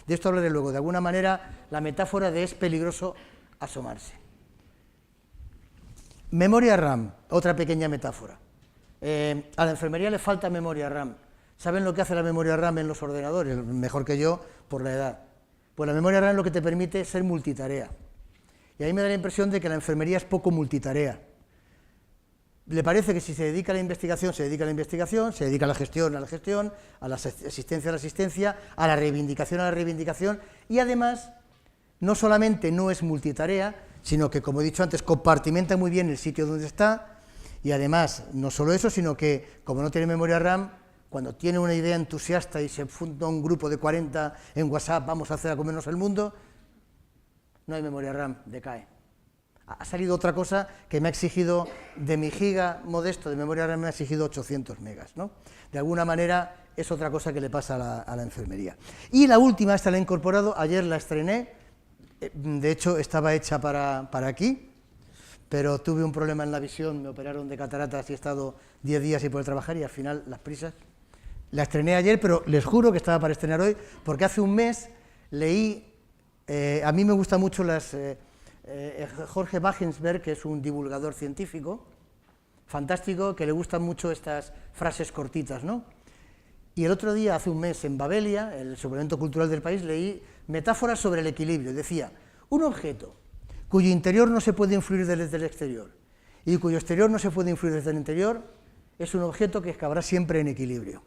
A: De esto hablaré luego. De alguna manera, la metáfora de es peligroso asomarse. Memoria RAM, otra pequeña metáfora. A la enfermería le falta memoria RAM. ¿Saben lo que hace la memoria RAM en los ordenadores? Mejor que yo, por la edad. Pues la memoria RAM es lo que te permite ser multitarea. Y a mí me da la impresión de que la enfermería es poco multitarea. Le parece que si se dedica a la investigación, se dedica a la investigación, se dedica a la gestión, a la asistencia, a la reivindicación, y además, no solamente no es multitarea, sino que, como he dicho antes, compartimenta muy bien el sitio donde está, y además, no solo eso, sino que, como no tiene memoria RAM, cuando tiene una idea entusiasta y se funda un grupo de 40 en WhatsApp, vamos a hacer a comernos el mundo, no hay memoria RAM, decae. Ha salido otra cosa que me ha exigido, de mi giga modesto de memoria RAM, me ha exigido 800 megas, ¿no? De alguna manera es otra cosa que le pasa a la enfermería. Y la última, esta la he incorporado, ayer la estrené, de hecho estaba hecha para aquí, pero tuve un problema en la visión, me operaron de cataratas y he estado 10 días sin poder trabajar y al final las prisas. La estrené ayer, pero les juro que estaba para estrenar hoy, porque hace un mes leí, a mí me gustan mucho Jorge Wagensberg, que es un divulgador científico, fantástico, que le gustan mucho estas frases cortitas, ¿no? Y el otro día, hace un mes, en Babelia, el suplemento cultural del país, leí metáforas sobre el equilibrio. Decía, un objeto cuyo interior no se puede influir desde el exterior y cuyo exterior no se puede influir desde el interior, es un objeto que acabará siempre en equilibrio.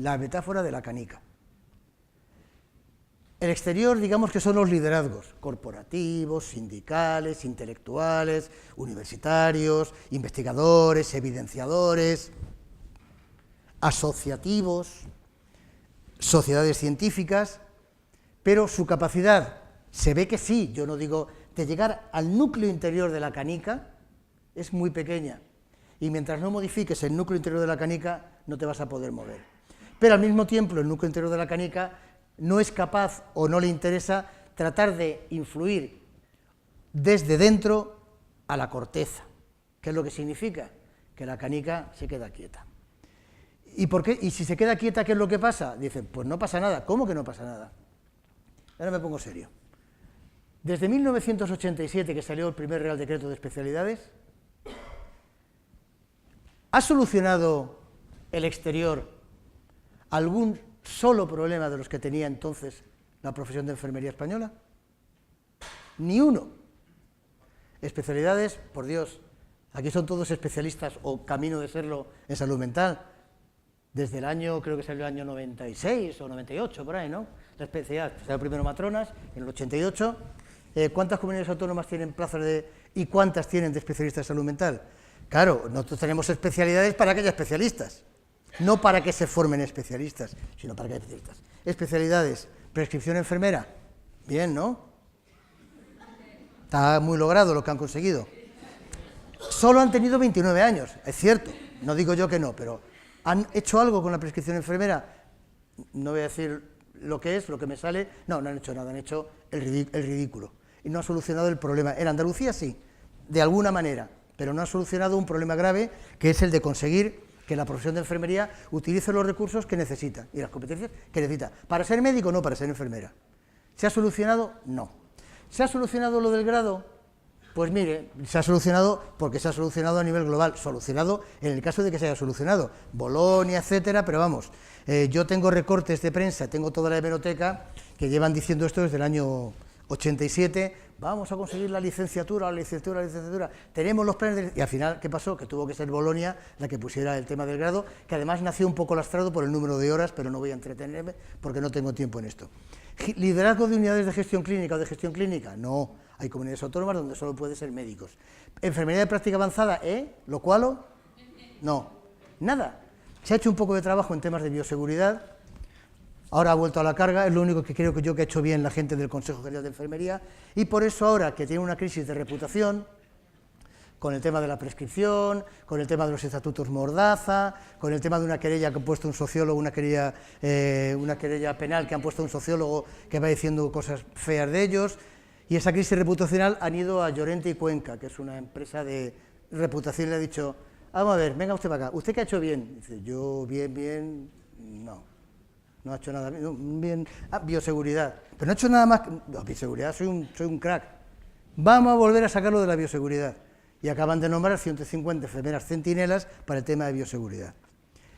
A: la metáfora de la canica. El exterior, digamos que son los liderazgos corporativos, sindicales, intelectuales, universitarios, investigadores, evidenciadores, asociativos, sociedades científicas, pero su capacidad, se ve que sí, yo no digo, de llegar al núcleo interior de la canica es muy pequeña, y mientras no modifiques el núcleo interior de la canica no te vas a poder mover. Pero al mismo tiempo el núcleo interior de la canica no es capaz o no le interesa tratar de influir desde dentro a la corteza. ¿Qué es lo que significa? Que la canica se queda quieta. ¿Y por qué? ¿Y si se queda quieta, qué es lo que pasa? Dicen, pues no pasa nada. ¿Cómo que no pasa nada? Ahora me pongo serio. Desde 1987, que salió el primer Real Decreto de Especialidades, ¿ha solucionado el exterior algún solo problema de los que tenía entonces la profesión de enfermería española? Ni uno. Especialidades, por Dios, aquí son todos especialistas o camino de serlo en salud mental. Desde el año, creo que salió el año 96 o 98, por ahí, ¿no? La especialidad, salió primero matronas, en el 88. ¿Cuántas comunidades autónomas tienen plazas y cuántas tienen de especialistas de salud mental? Claro, nosotros tenemos especialidades para que haya especialistas, no para que se formen especialistas, sino para que haya especialistas. Especialidades, prescripción enfermera, bien, ¿no? Está muy logrado lo que han conseguido. Solo han tenido 29 años, es cierto, no digo yo que no, pero ¿han hecho algo con la prescripción enfermera? No voy a decir lo que es, lo que me sale, no han hecho nada, han hecho el ridículo. Y no han solucionado el problema. En Andalucía sí, de alguna manera, pero no han solucionado un problema grave, que es el de conseguir que la profesión de enfermería utilice los recursos que necesita y las competencias que necesita. ¿Para ser médico? No, para ser enfermera. ¿Se ha solucionado? No. ¿Se ha solucionado lo del grado? Pues mire, se ha solucionado porque se ha solucionado a nivel global, solucionado en el caso de que se haya solucionado, Bolonia, etcétera, pero vamos, yo tengo recortes de prensa, tengo toda la hemeroteca que llevan diciendo esto desde el año 87, vamos a conseguir la licenciatura, tenemos los planes y al final, ¿qué pasó? Que tuvo que ser Bolonia la que pusiera el tema del grado, que además nació un poco lastrado por el número de horas, pero no voy a entretenerme porque no tengo tiempo en esto. ¿Liderazgo de unidades de gestión clínica o de gestión clínica? No, hay comunidades autónomas donde solo puede ser médicos. ¿Enfermería de práctica avanzada? ¿Lo cual? No, nada. Se ha hecho un poco de trabajo en temas de bioseguridad. Ahora ha vuelto a la carga, es lo único que creo que ha hecho bien la gente del Consejo General de Enfermería, y por eso ahora que tiene una crisis de reputación, con el tema de la prescripción, con el tema de los estatutos Mordaza, con el tema de una querella que ha puesto un sociólogo, una querella penal que han puesto un sociólogo que va diciendo cosas feas de ellos, y esa crisis reputacional han ido a Llorente y Cuenca, que es una empresa de reputación, y le ha dicho, vamos a ver, venga usted para acá, ¿usted qué ha hecho bien? Dice, yo bien, no ha hecho nada bien, bioseguridad, pero no ha hecho nada más, no, bioseguridad, soy un crack, vamos a volver a sacarlo de la bioseguridad, y acaban de nombrar 150 enfermeras centinelas para el tema de bioseguridad.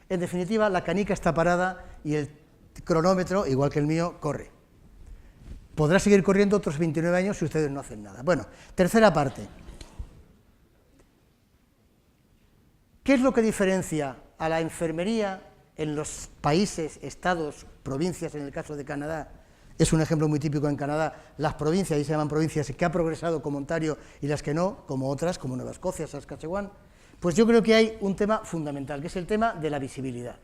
A: En definitiva, la canica está parada y el cronómetro, igual que el mío, corre. Podrá seguir corriendo otros 29 años si ustedes no hacen nada. Bueno, tercera parte. ¿Qué es lo que diferencia a la enfermería en los países, estados, provincias, en el caso de Canadá? Es un ejemplo muy típico en Canadá, las provincias, ahí se llaman provincias, que ha progresado como Ontario y las que no, como otras, como Nueva Escocia, Saskatchewan. Pues yo creo que hay un tema fundamental, que es el tema de la visibilidad.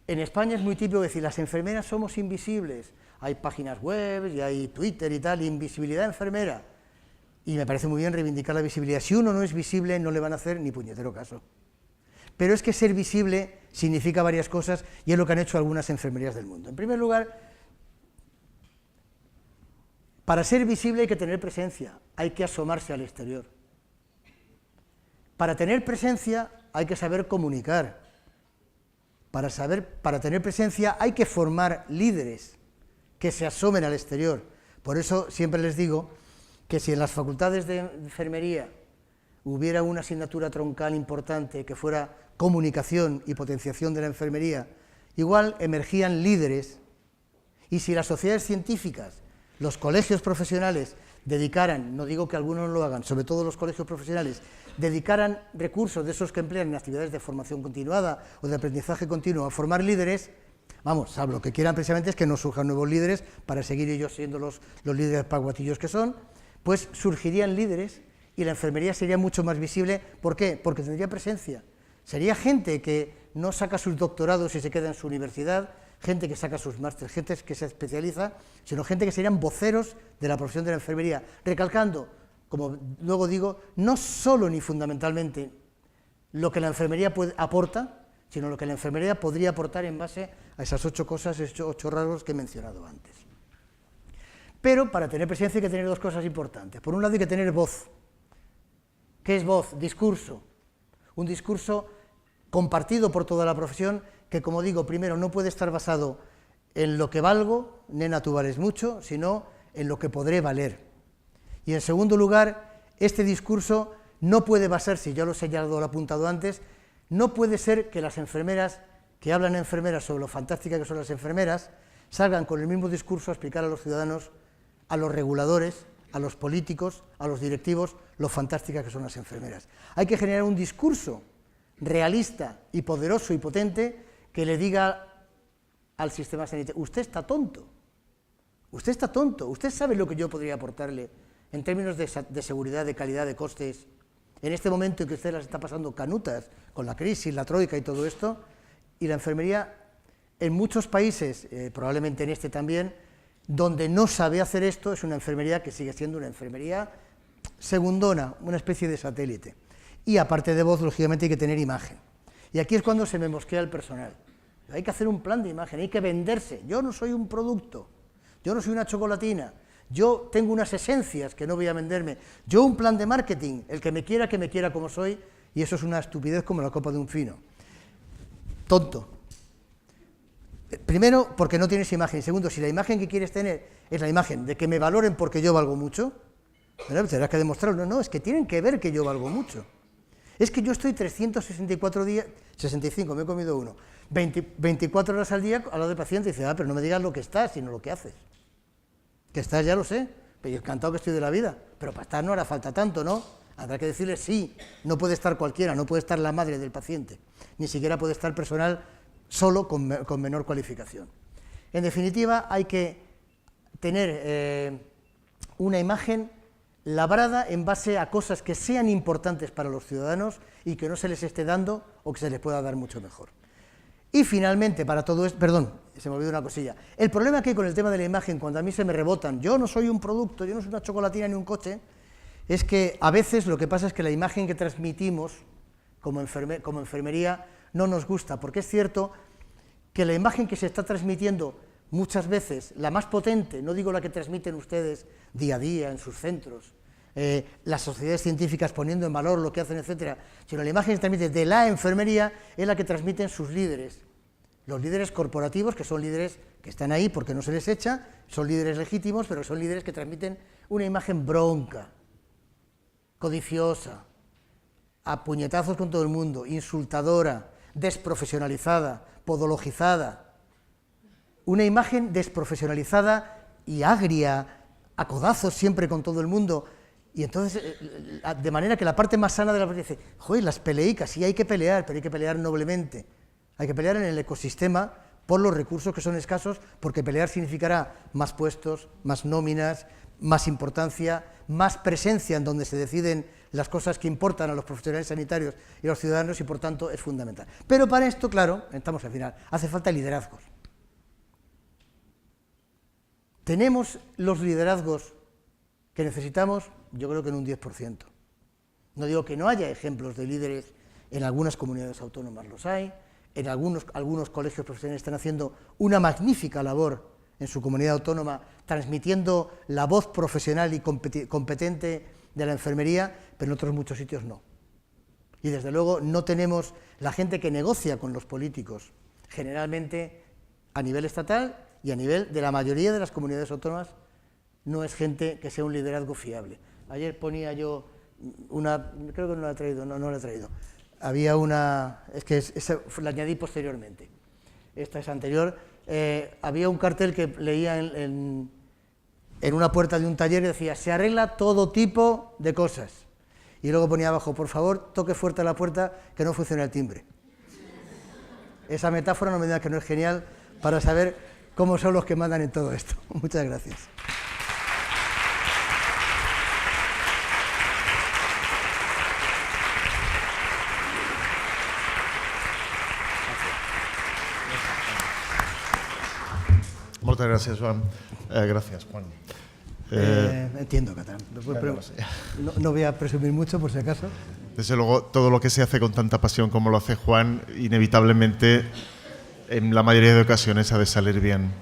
A: En España es muy típico decir, las enfermeras somos invisibles, hay páginas web y hay Twitter y tal, invisibilidad enfermera, y me parece muy bien reivindicar la visibilidad. Si uno no es visible, no le van a hacer ni puñetero caso. Pero es que ser visible significa varias cosas, y es lo que han hecho algunas enfermerías del mundo. En primer lugar, para ser visible hay que tener presencia, hay que asomarse al exterior. Para tener presencia hay que saber comunicar. Para tener presencia hay que formar líderes que se asomen al exterior. Por eso siempre les digo que si en las facultades de enfermería hubiera una asignatura troncal importante que fuera comunicación y potenciación de la enfermería, igual emergían líderes, y si las sociedades científicas, los colegios profesionales, dedicaran, no digo que algunos no lo hagan, sobre todo los colegios profesionales, dedicaran recursos de esos que emplean en actividades de formación continuada o de aprendizaje continuo a formar líderes, vamos, lo que quieran precisamente es que no surjan nuevos líderes para seguir ellos siendo los líderes paguatillos que son, pues surgirían líderes y la enfermería sería mucho más visible. ¿Por qué? Porque tendría presencia. Sería gente que no saca sus doctorados y se queda en su universidad, gente que saca sus másteres, gente que se especializa, sino gente que serían voceros de la profesión de la enfermería, recalcando, como luego digo, no solo ni fundamentalmente lo que la enfermería aporta, sino lo que la enfermería podría aportar en base a esas 8 cosas, esos 8 rasgos que he mencionado antes. Pero para tener presencia hay que tener 2 cosas importantes. Por un lado hay que tener voz. ¿Qué es voz? Discurso. Un discurso compartido por toda la profesión que, como digo, primero no puede estar basado en lo que valgo, nena, tú vales mucho, sino en lo que podré valer. Y en segundo lugar, este discurso no puede basarse, ya lo he señalado, lo he apuntado antes, no puede ser que las enfermeras, que hablan enfermeras sobre lo fantásticas que son las enfermeras, salgan con el mismo discurso a explicar a los ciudadanos, a los reguladores, a los políticos, a los directivos, lo fantásticas que son las enfermeras. Hay que generar un discurso realista y poderoso y potente que le diga al sistema sanitario: usted está tonto, usted sabe lo que yo podría aportarle en términos de seguridad, de calidad, de costes, en este momento en que usted las está pasando canutas con la crisis, la troika y todo esto, y la enfermería en muchos países, probablemente en este también, donde no sabe hacer esto, es una enfermería que sigue siendo una enfermería segundona, una especie de satélite. Y aparte de voz, lógicamente hay que tener imagen. Y aquí es cuando se me mosquea el personal. Hay que hacer un plan de imagen, hay que venderse. Yo no soy un producto, yo no soy una chocolatina, yo tengo unas esencias que no voy a venderme. Yo un plan de marketing, el que me quiera como soy, y eso es una estupidez como la copa de un fino. Tonto. Primero, porque no tienes imagen. Segundo, si la imagen que quieres tener es la imagen de que me valoren porque yo valgo mucho, ¿verdad? Tendrás que demostrarlo. No, es que tienen que ver que yo valgo mucho. Es que yo estoy 364 días, 65, me he comido uno, 24 horas al día al lado del paciente y dice: pero no me digas lo que estás, sino lo que haces. Que estás ya lo sé, pero encantado que estoy de la vida, pero para estar no hará falta tanto, ¿no? Habrá que decirle sí, no puede estar cualquiera, no puede estar la madre del paciente, ni siquiera puede estar personal solo con menor cualificación. En definitiva, hay que tener una imagen labrada en base a cosas que sean importantes para los ciudadanos y que no se les esté dando o que se les pueda dar mucho mejor. Y finalmente, para todo esto, perdón, se me olvidó una cosilla, el problema que hay con el tema de la imagen, cuando a mí se me rebotan, yo no soy un producto, yo no soy una chocolatina ni un coche, es que a veces lo que pasa es que la imagen que transmitimos como enfermería no nos gusta, porque es cierto que la imagen que se está transmitiendo muchas veces, la más potente, no digo la que transmiten ustedes día a día en sus centros, las sociedades científicas poniendo en valor lo que hacen, etcétera, sino la imagen que se transmite de la enfermería es la que transmiten sus líderes, los líderes corporativos, que son líderes que están ahí porque no se les echa, son líderes legítimos, pero son líderes que transmiten una imagen bronca, codiciosa, a puñetazos con todo el mundo, insultadora, desprofesionalizada, podologizada, una imagen desprofesionalizada y agria, a codazos siempre con todo el mundo, y entonces, de manera que la parte más sana de la persona dice: joder, las peleicas, sí hay que pelear, pero hay que pelear noblemente, hay que pelear en el ecosistema por los recursos que son escasos, porque pelear significará más puestos, más nóminas, más importancia, más presencia en donde se deciden las cosas que importan a los profesionales sanitarios y a los ciudadanos, y por tanto es fundamental. Pero para esto, claro, estamos al final, hace falta liderazgos. ¿Tenemos los liderazgos que necesitamos? Yo creo que en un 10%. No digo que no haya ejemplos de líderes, en algunas comunidades autónomas los hay, en algunos colegios profesionales están haciendo una magnífica labor en su comunidad autónoma, transmitiendo la voz profesional y competente de la enfermería, pero en otros muchos sitios no. Y desde luego no tenemos la gente que negocia con los políticos, generalmente a nivel estatal y a nivel de la mayoría de las comunidades autónomas, no es gente que sea un liderazgo fiable. Ayer ponía yo una, creo que no la he traído, no la he traído. Había una, es que esa la añadí posteriormente, esta es anterior. Había un cartel que leía en una puerta de un taller y decía, se arregla todo tipo de cosas. Y luego ponía abajo, por favor, toque fuerte la puerta, que no funciona el timbre. Esa metáfora no me diga que no es genial para saber cómo son los que mandan en todo esto. Muchas gracias.
B: Moltes gràcies, Joan. Gràcies, Juan.
A: Entiendo, Catalán. No voy a presumir mucho, por si acaso.
B: Desde luego, todo lo que se hace con tanta pasión como lo hace Juan, inevitablemente, en la mayoría de ocasiones, ha de salir bien.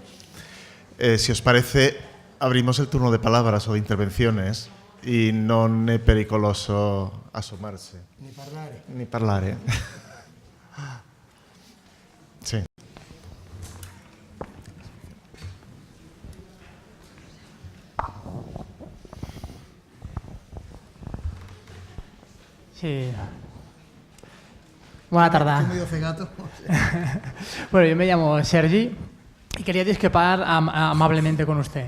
B: Si os parece, abrimos el turno de palabras o de intervenciones y non è pericoloso asomarse.
A: Ni parlare.
B: Ni parlare. Sí.
C: Sí. Buena tarde.
A: Estoy medio cegato.
C: Bueno, yo me llamo Sergi y quería discrepar amablemente con usted.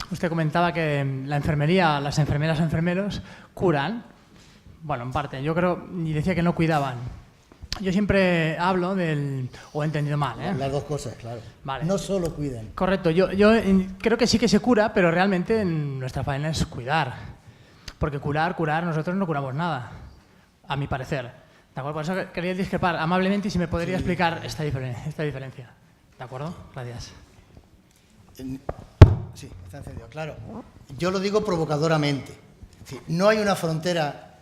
C: Usted comentaba que la enfermería, las enfermeras o enfermeros curan. Bueno, en parte. Yo creo, y decía que no cuidaban. Yo siempre hablo del... o he entendido mal, ¿eh?
A: Las dos cosas, claro.
C: Vale.
A: No solo cuidan.
C: Correcto. Yo creo que sí que se cura, pero realmente nuestra faena es cuidar. Porque curar, nosotros no curamos nada, a mi parecer. ¿De acuerdo? Por eso quería discrepar amablemente y si me podría explicar esta diferencia. ¿De acuerdo? Gracias.
A: Sí, está encendido, claro. Yo lo digo provocadoramente. Es decir, no hay una frontera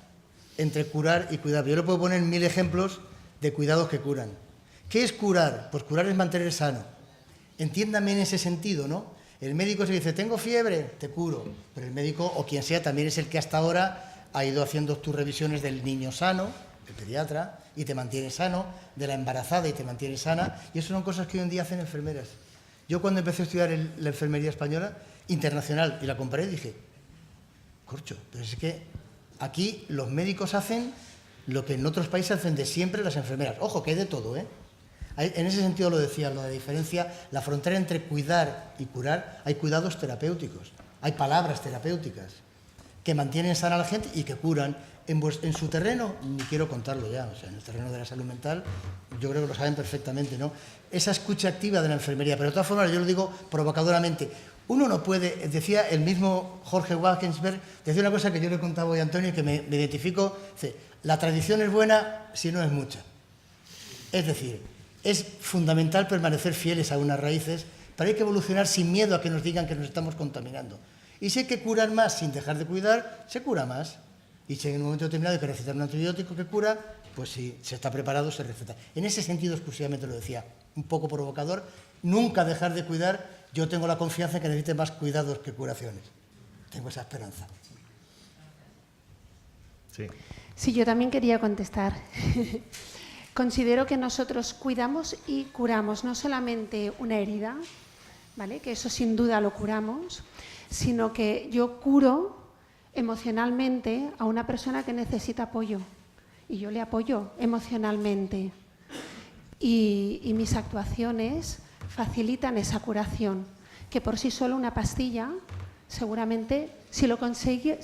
A: entre curar y cuidar. Yo le puedo poner 1000 ejemplos de cuidados que curan. ¿Qué es curar? Pues curar es mantener sano. Entiéndame en ese sentido, ¿no? El médico se dice, tengo fiebre, te curo. Pero el médico, o quien sea, también es el que hasta ahora ha ido haciendo tus revisiones del niño sano, el pediatra, y te mantiene sano, de la embarazada y te mantiene sana. Y eso son cosas que hoy en día hacen enfermeras. Yo cuando empecé a estudiar la enfermería española, internacional, y la comparé, dije, corcho, pero es que aquí los médicos hacen lo que en otros países hacen de siempre las enfermeras. Ojo, que hay de todo, ¿eh? En ese sentido lo decía, lo de diferencia, la frontera entre cuidar y curar, hay cuidados terapéuticos, hay palabras terapéuticas que mantienen sana a la gente y que curan. En su terreno, ni quiero contarlo ya, o sea, en el terreno de la salud mental, yo creo que lo saben perfectamente, ¿no? Esa escucha activa de la enfermería, pero de todas formas yo lo digo provocadoramente. Uno no puede, decía el mismo Jorge Wagensberg, decía una cosa que yo le contaba hoy a Antonio y que me identifico, dice, la tradición es buena si no es mucha. Es decir, es fundamental permanecer fieles a unas raíces, pero hay que evolucionar sin miedo a que nos digan que nos estamos contaminando. Y si hay que curar más sin dejar de cuidar, se cura más. Y si en un momento determinado hay que recetar un antibiótico que cura, pues si se está preparado, se receta. En ese sentido exclusivamente lo decía, un poco provocador, nunca dejar de cuidar. Yo tengo la confianza en que necesite más cuidados que curaciones. Tengo esa esperanza.
B: Sí.
D: Sí, yo también quería contestar. Considero que nosotros cuidamos y curamos no solamente una herida, ¿vale? Que eso sin duda lo curamos, sino que yo curo emocionalmente a una persona que necesita apoyo y yo le apoyo emocionalmente y mis actuaciones facilitan esa curación, que por sí solo una pastilla seguramente si lo consigue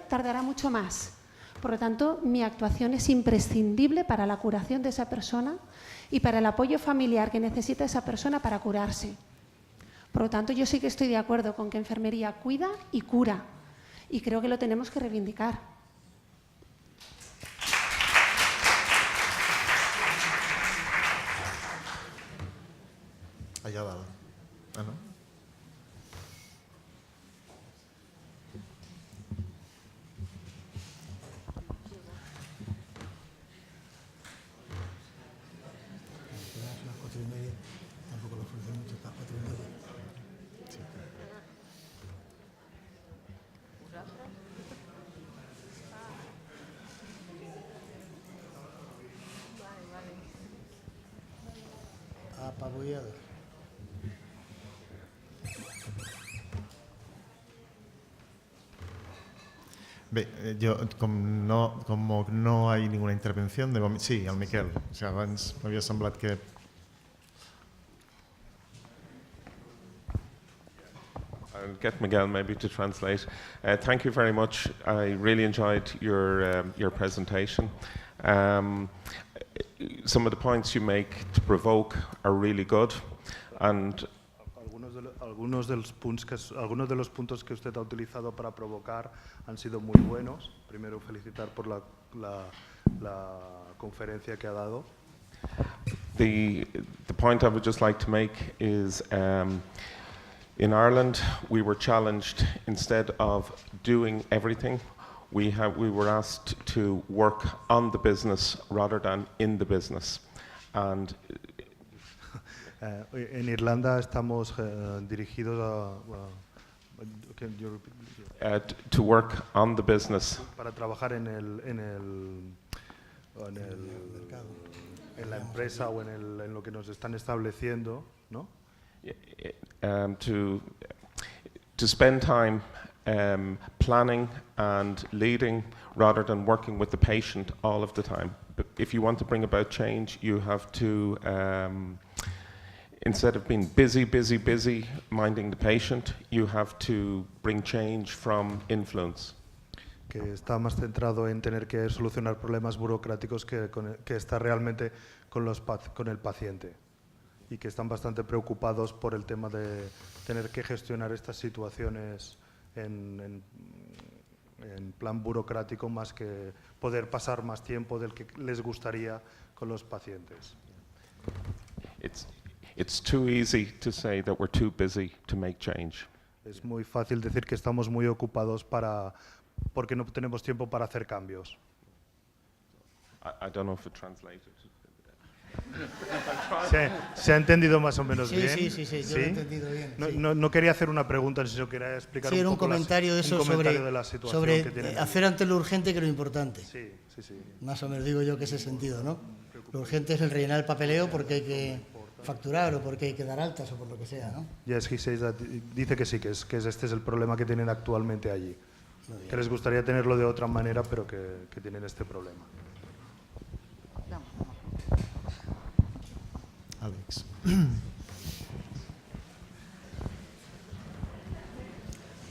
D: tardará mucho más. Por lo tanto, mi actuación es imprescindible para la curación de esa persona y para el apoyo familiar que necesita esa persona para curarse. Por lo tanto, yo sí que estoy de acuerdo con que enfermería cuida y cura. Y creo que lo tenemos que reivindicar.
B: Allá dalt. Ah, no?
A: Apabullado.
B: Bé, jo, com no hi ha ninguna intervenció, de moment... Sí, el Miquel. O sigui, abans m'havia semblat que...
E: I'll get Miguel maybe to translate. Thank you very much. I really enjoyed your presentation. Some of the points you make to provoke are really good, and
F: algunos de los puntos que usted ha utilizado para provocar han sido muy buenos. Primero, felicitar por la conferencia que ha dado.
E: The point I would just like to make is in Ireland we were challenged, instead of doing everything, we were asked to work on the business rather than in the business. And
F: en Irlanda estamos dirigidos
E: to work on the business.
F: Para trabajar en la empresa o en lo que nos están estableciendo, ¿no?
E: To spend time planning and leading rather than working with the patient all of the time. But if you want to bring about change, you have to, instead of being busy minding the patient, you have to bring change from influence.
F: Que está más centrado en tener que solucionar problemas burocráticos que está realmente con el paciente, y que están bastante preocupados por el tema de tener que gestionar estas situaciones en plan burocrático, más que poder pasar más tiempo del que les gustaría con los pacientes.
E: It's too easy to say that we're too busy to make change.
F: Es muy fácil decir que estamos muy ocupados porque no tenemos tiempo para hacer cambios.
E: I don't know if it translated.
F: ¿Se ha entendido más o menos bien?
A: Sí, yo lo he entendido bien.
F: No quería hacer una pregunta, sino quería explicar
A: un poco
F: comentario
A: sobre
F: la situación
A: sobre
F: que tienen.
A: hacer antes lo urgente que lo importante.
F: Sí.
A: Más o menos digo yo que ese sentido, ¿no? Lo urgente es el rellenar el papeleo porque hay que facturar o porque hay que dar altas o por lo que sea, ¿no?
F: Yes, he says that, dice que sí, que este es el problema que tienen actualmente allí. Que les gustaría tenerlo de otra manera, pero que tienen este problema.
B: Alex.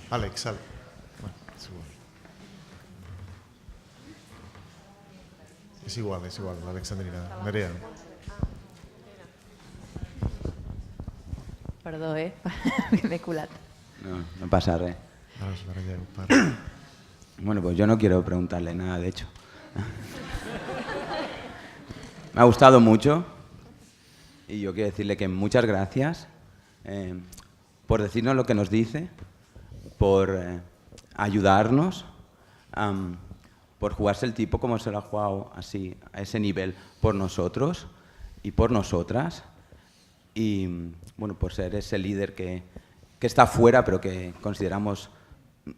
B: Alex. Bueno, es igual, Alexandrina. Nerea.
G: Perdó, m'he colat.
H: No pasa res. Bueno, pues yo no quiero preguntarle nada, de hecho. Me ha gustado mucho y yo quiero decirle que muchas gracias por decirnos lo que nos dice, por ayudarnos, por jugarse el tipo como se lo ha jugado así, a ese nivel, por nosotros y por nosotras. Y bueno, por ser ese líder que está fuera, pero que consideramos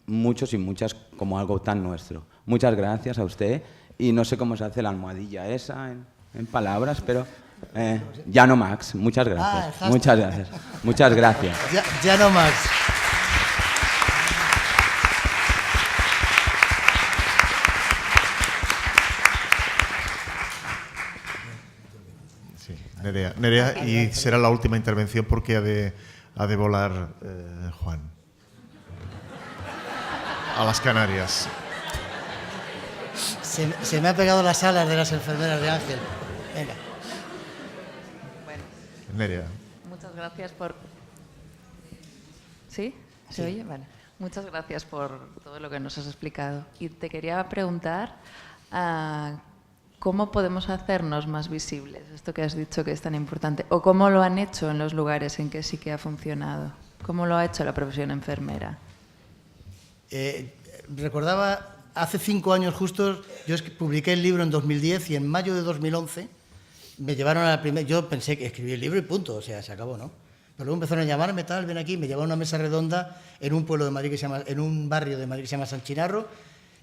H: muchos y muchas como algo tan nuestro. Muchas gracias a usted, y no sé cómo se hace la almohadilla esa en palabras, pero ya no Max, muchas gracias. Muchas gracias. Muchas gracias.
A: Ya no Max.
B: Sí, Nerea, y será la última intervención porque ha de volar Juan a las Canarias.
A: Se me ha pegado las alas de las enfermeras de Ángel. Venga.
G: Bueno,
B: Nerea.
G: muchas gracias por... ¿Sí? ¿Se oye? Vale. Muchas gracias por todo lo que nos has explicado. Y te quería preguntar, ¿cómo podemos hacernos más visibles? Esto que has dicho que es tan importante. ¿O cómo lo han hecho en los lugares en que sí que ha funcionado? ¿Cómo lo ha hecho la profesión enfermera?
A: Recordaba, hace 5 años justos, yo publiqué el libro en 2010 y en mayo de 2011 me llevaron a la primera... Yo pensé que escribí el libro y punto, o sea, se acabó, ¿no? Pero luego empezaron a llamarme, tal, ven aquí, me llevaron a una mesa redonda en un pueblo de Madrid que se llama, en un barrio de Madrid que se llama San Chinarro,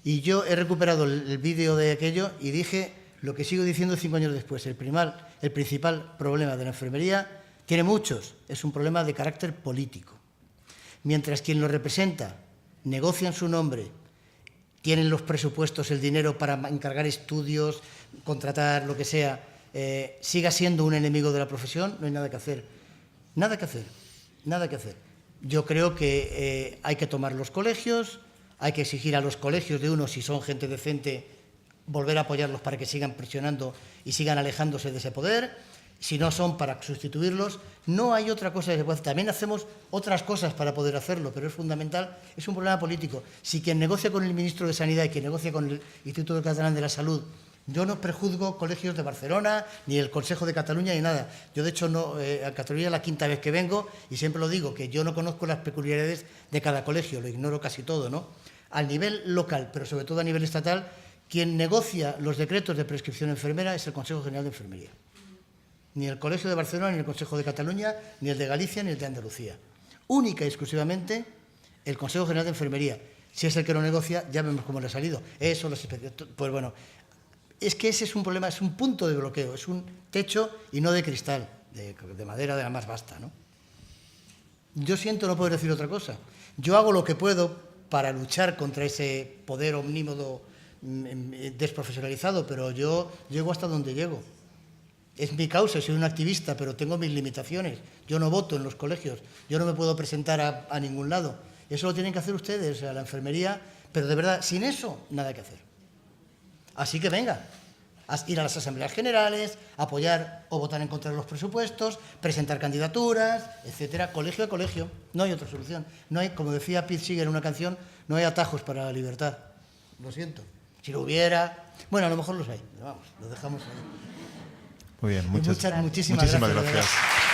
A: y yo he recuperado el vídeo de aquello y dije lo que sigo diciendo 5 años después. El principal problema de la enfermería, tiene muchos, es un problema de carácter político. Mientras quien lo representa negocia en su nombre, tienen los presupuestos, el dinero para encargar estudios, contratar lo que sea, siga siendo un enemigo de la profesión, no hay nada que hacer. Nada que hacer. Yo creo que hay que tomar los colegios, hay que exigir a los colegios de unos, si son gente decente, volver a apoyarlos para que sigan presionando y sigan alejándose de ese poder. Si no son, para sustituirlos. No hay otra cosa que se pueda hacer. También hacemos otras cosas para poder hacerlo, pero es fundamental, es un problema político. Si quien negocia con el ministro de Sanidad y quien negocia con el Instituto Catalán de la Salud, yo no prejuzgo colegios de Barcelona, ni el Consejo de Cataluña, ni nada. Yo, de hecho, a Cataluña es la quinta vez que vengo y siempre lo digo, que yo no conozco las peculiaridades de cada colegio, lo ignoro casi todo, ¿no? Al nivel local, pero sobre todo a nivel estatal, quien negocia los decretos de prescripción enfermera es el Consejo General de Enfermería. Ni el Colegio de Barcelona, ni el Consejo de Cataluña, ni el de Galicia, ni el de Andalucía. Única y exclusivamente el Consejo General de Enfermería. Si es el que lo negocia, ya vemos cómo le ha salido. Eso, pues bueno, es que ese es un problema, es un punto de bloqueo, es un techo y no de cristal, de madera de la más vasta, ¿no? Yo siento no poder decir otra cosa. Yo hago lo que puedo para luchar contra ese poder omnímodo desprofesionalizado, pero yo llego hasta donde llego. Es mi causa, soy un activista, pero tengo mis limitaciones. Yo no voto en los colegios, yo no me puedo presentar a ningún lado. Eso lo tienen que hacer ustedes, o sea, la enfermería, pero de verdad, sin eso, nada que hacer. Así que venga, ir a las asambleas generales, apoyar o votar en contra de los presupuestos, presentar candidaturas, etcétera, colegio a colegio. No hay otra solución. No hay, como decía Pete Seeger en una canción, no hay atajos para la libertad. Lo siento. Si lo hubiera, bueno, a lo mejor los hay, pero vamos, lo dejamos ahí.
B: Muy bien,
A: muchísimas
B: gracias.
A: gracias.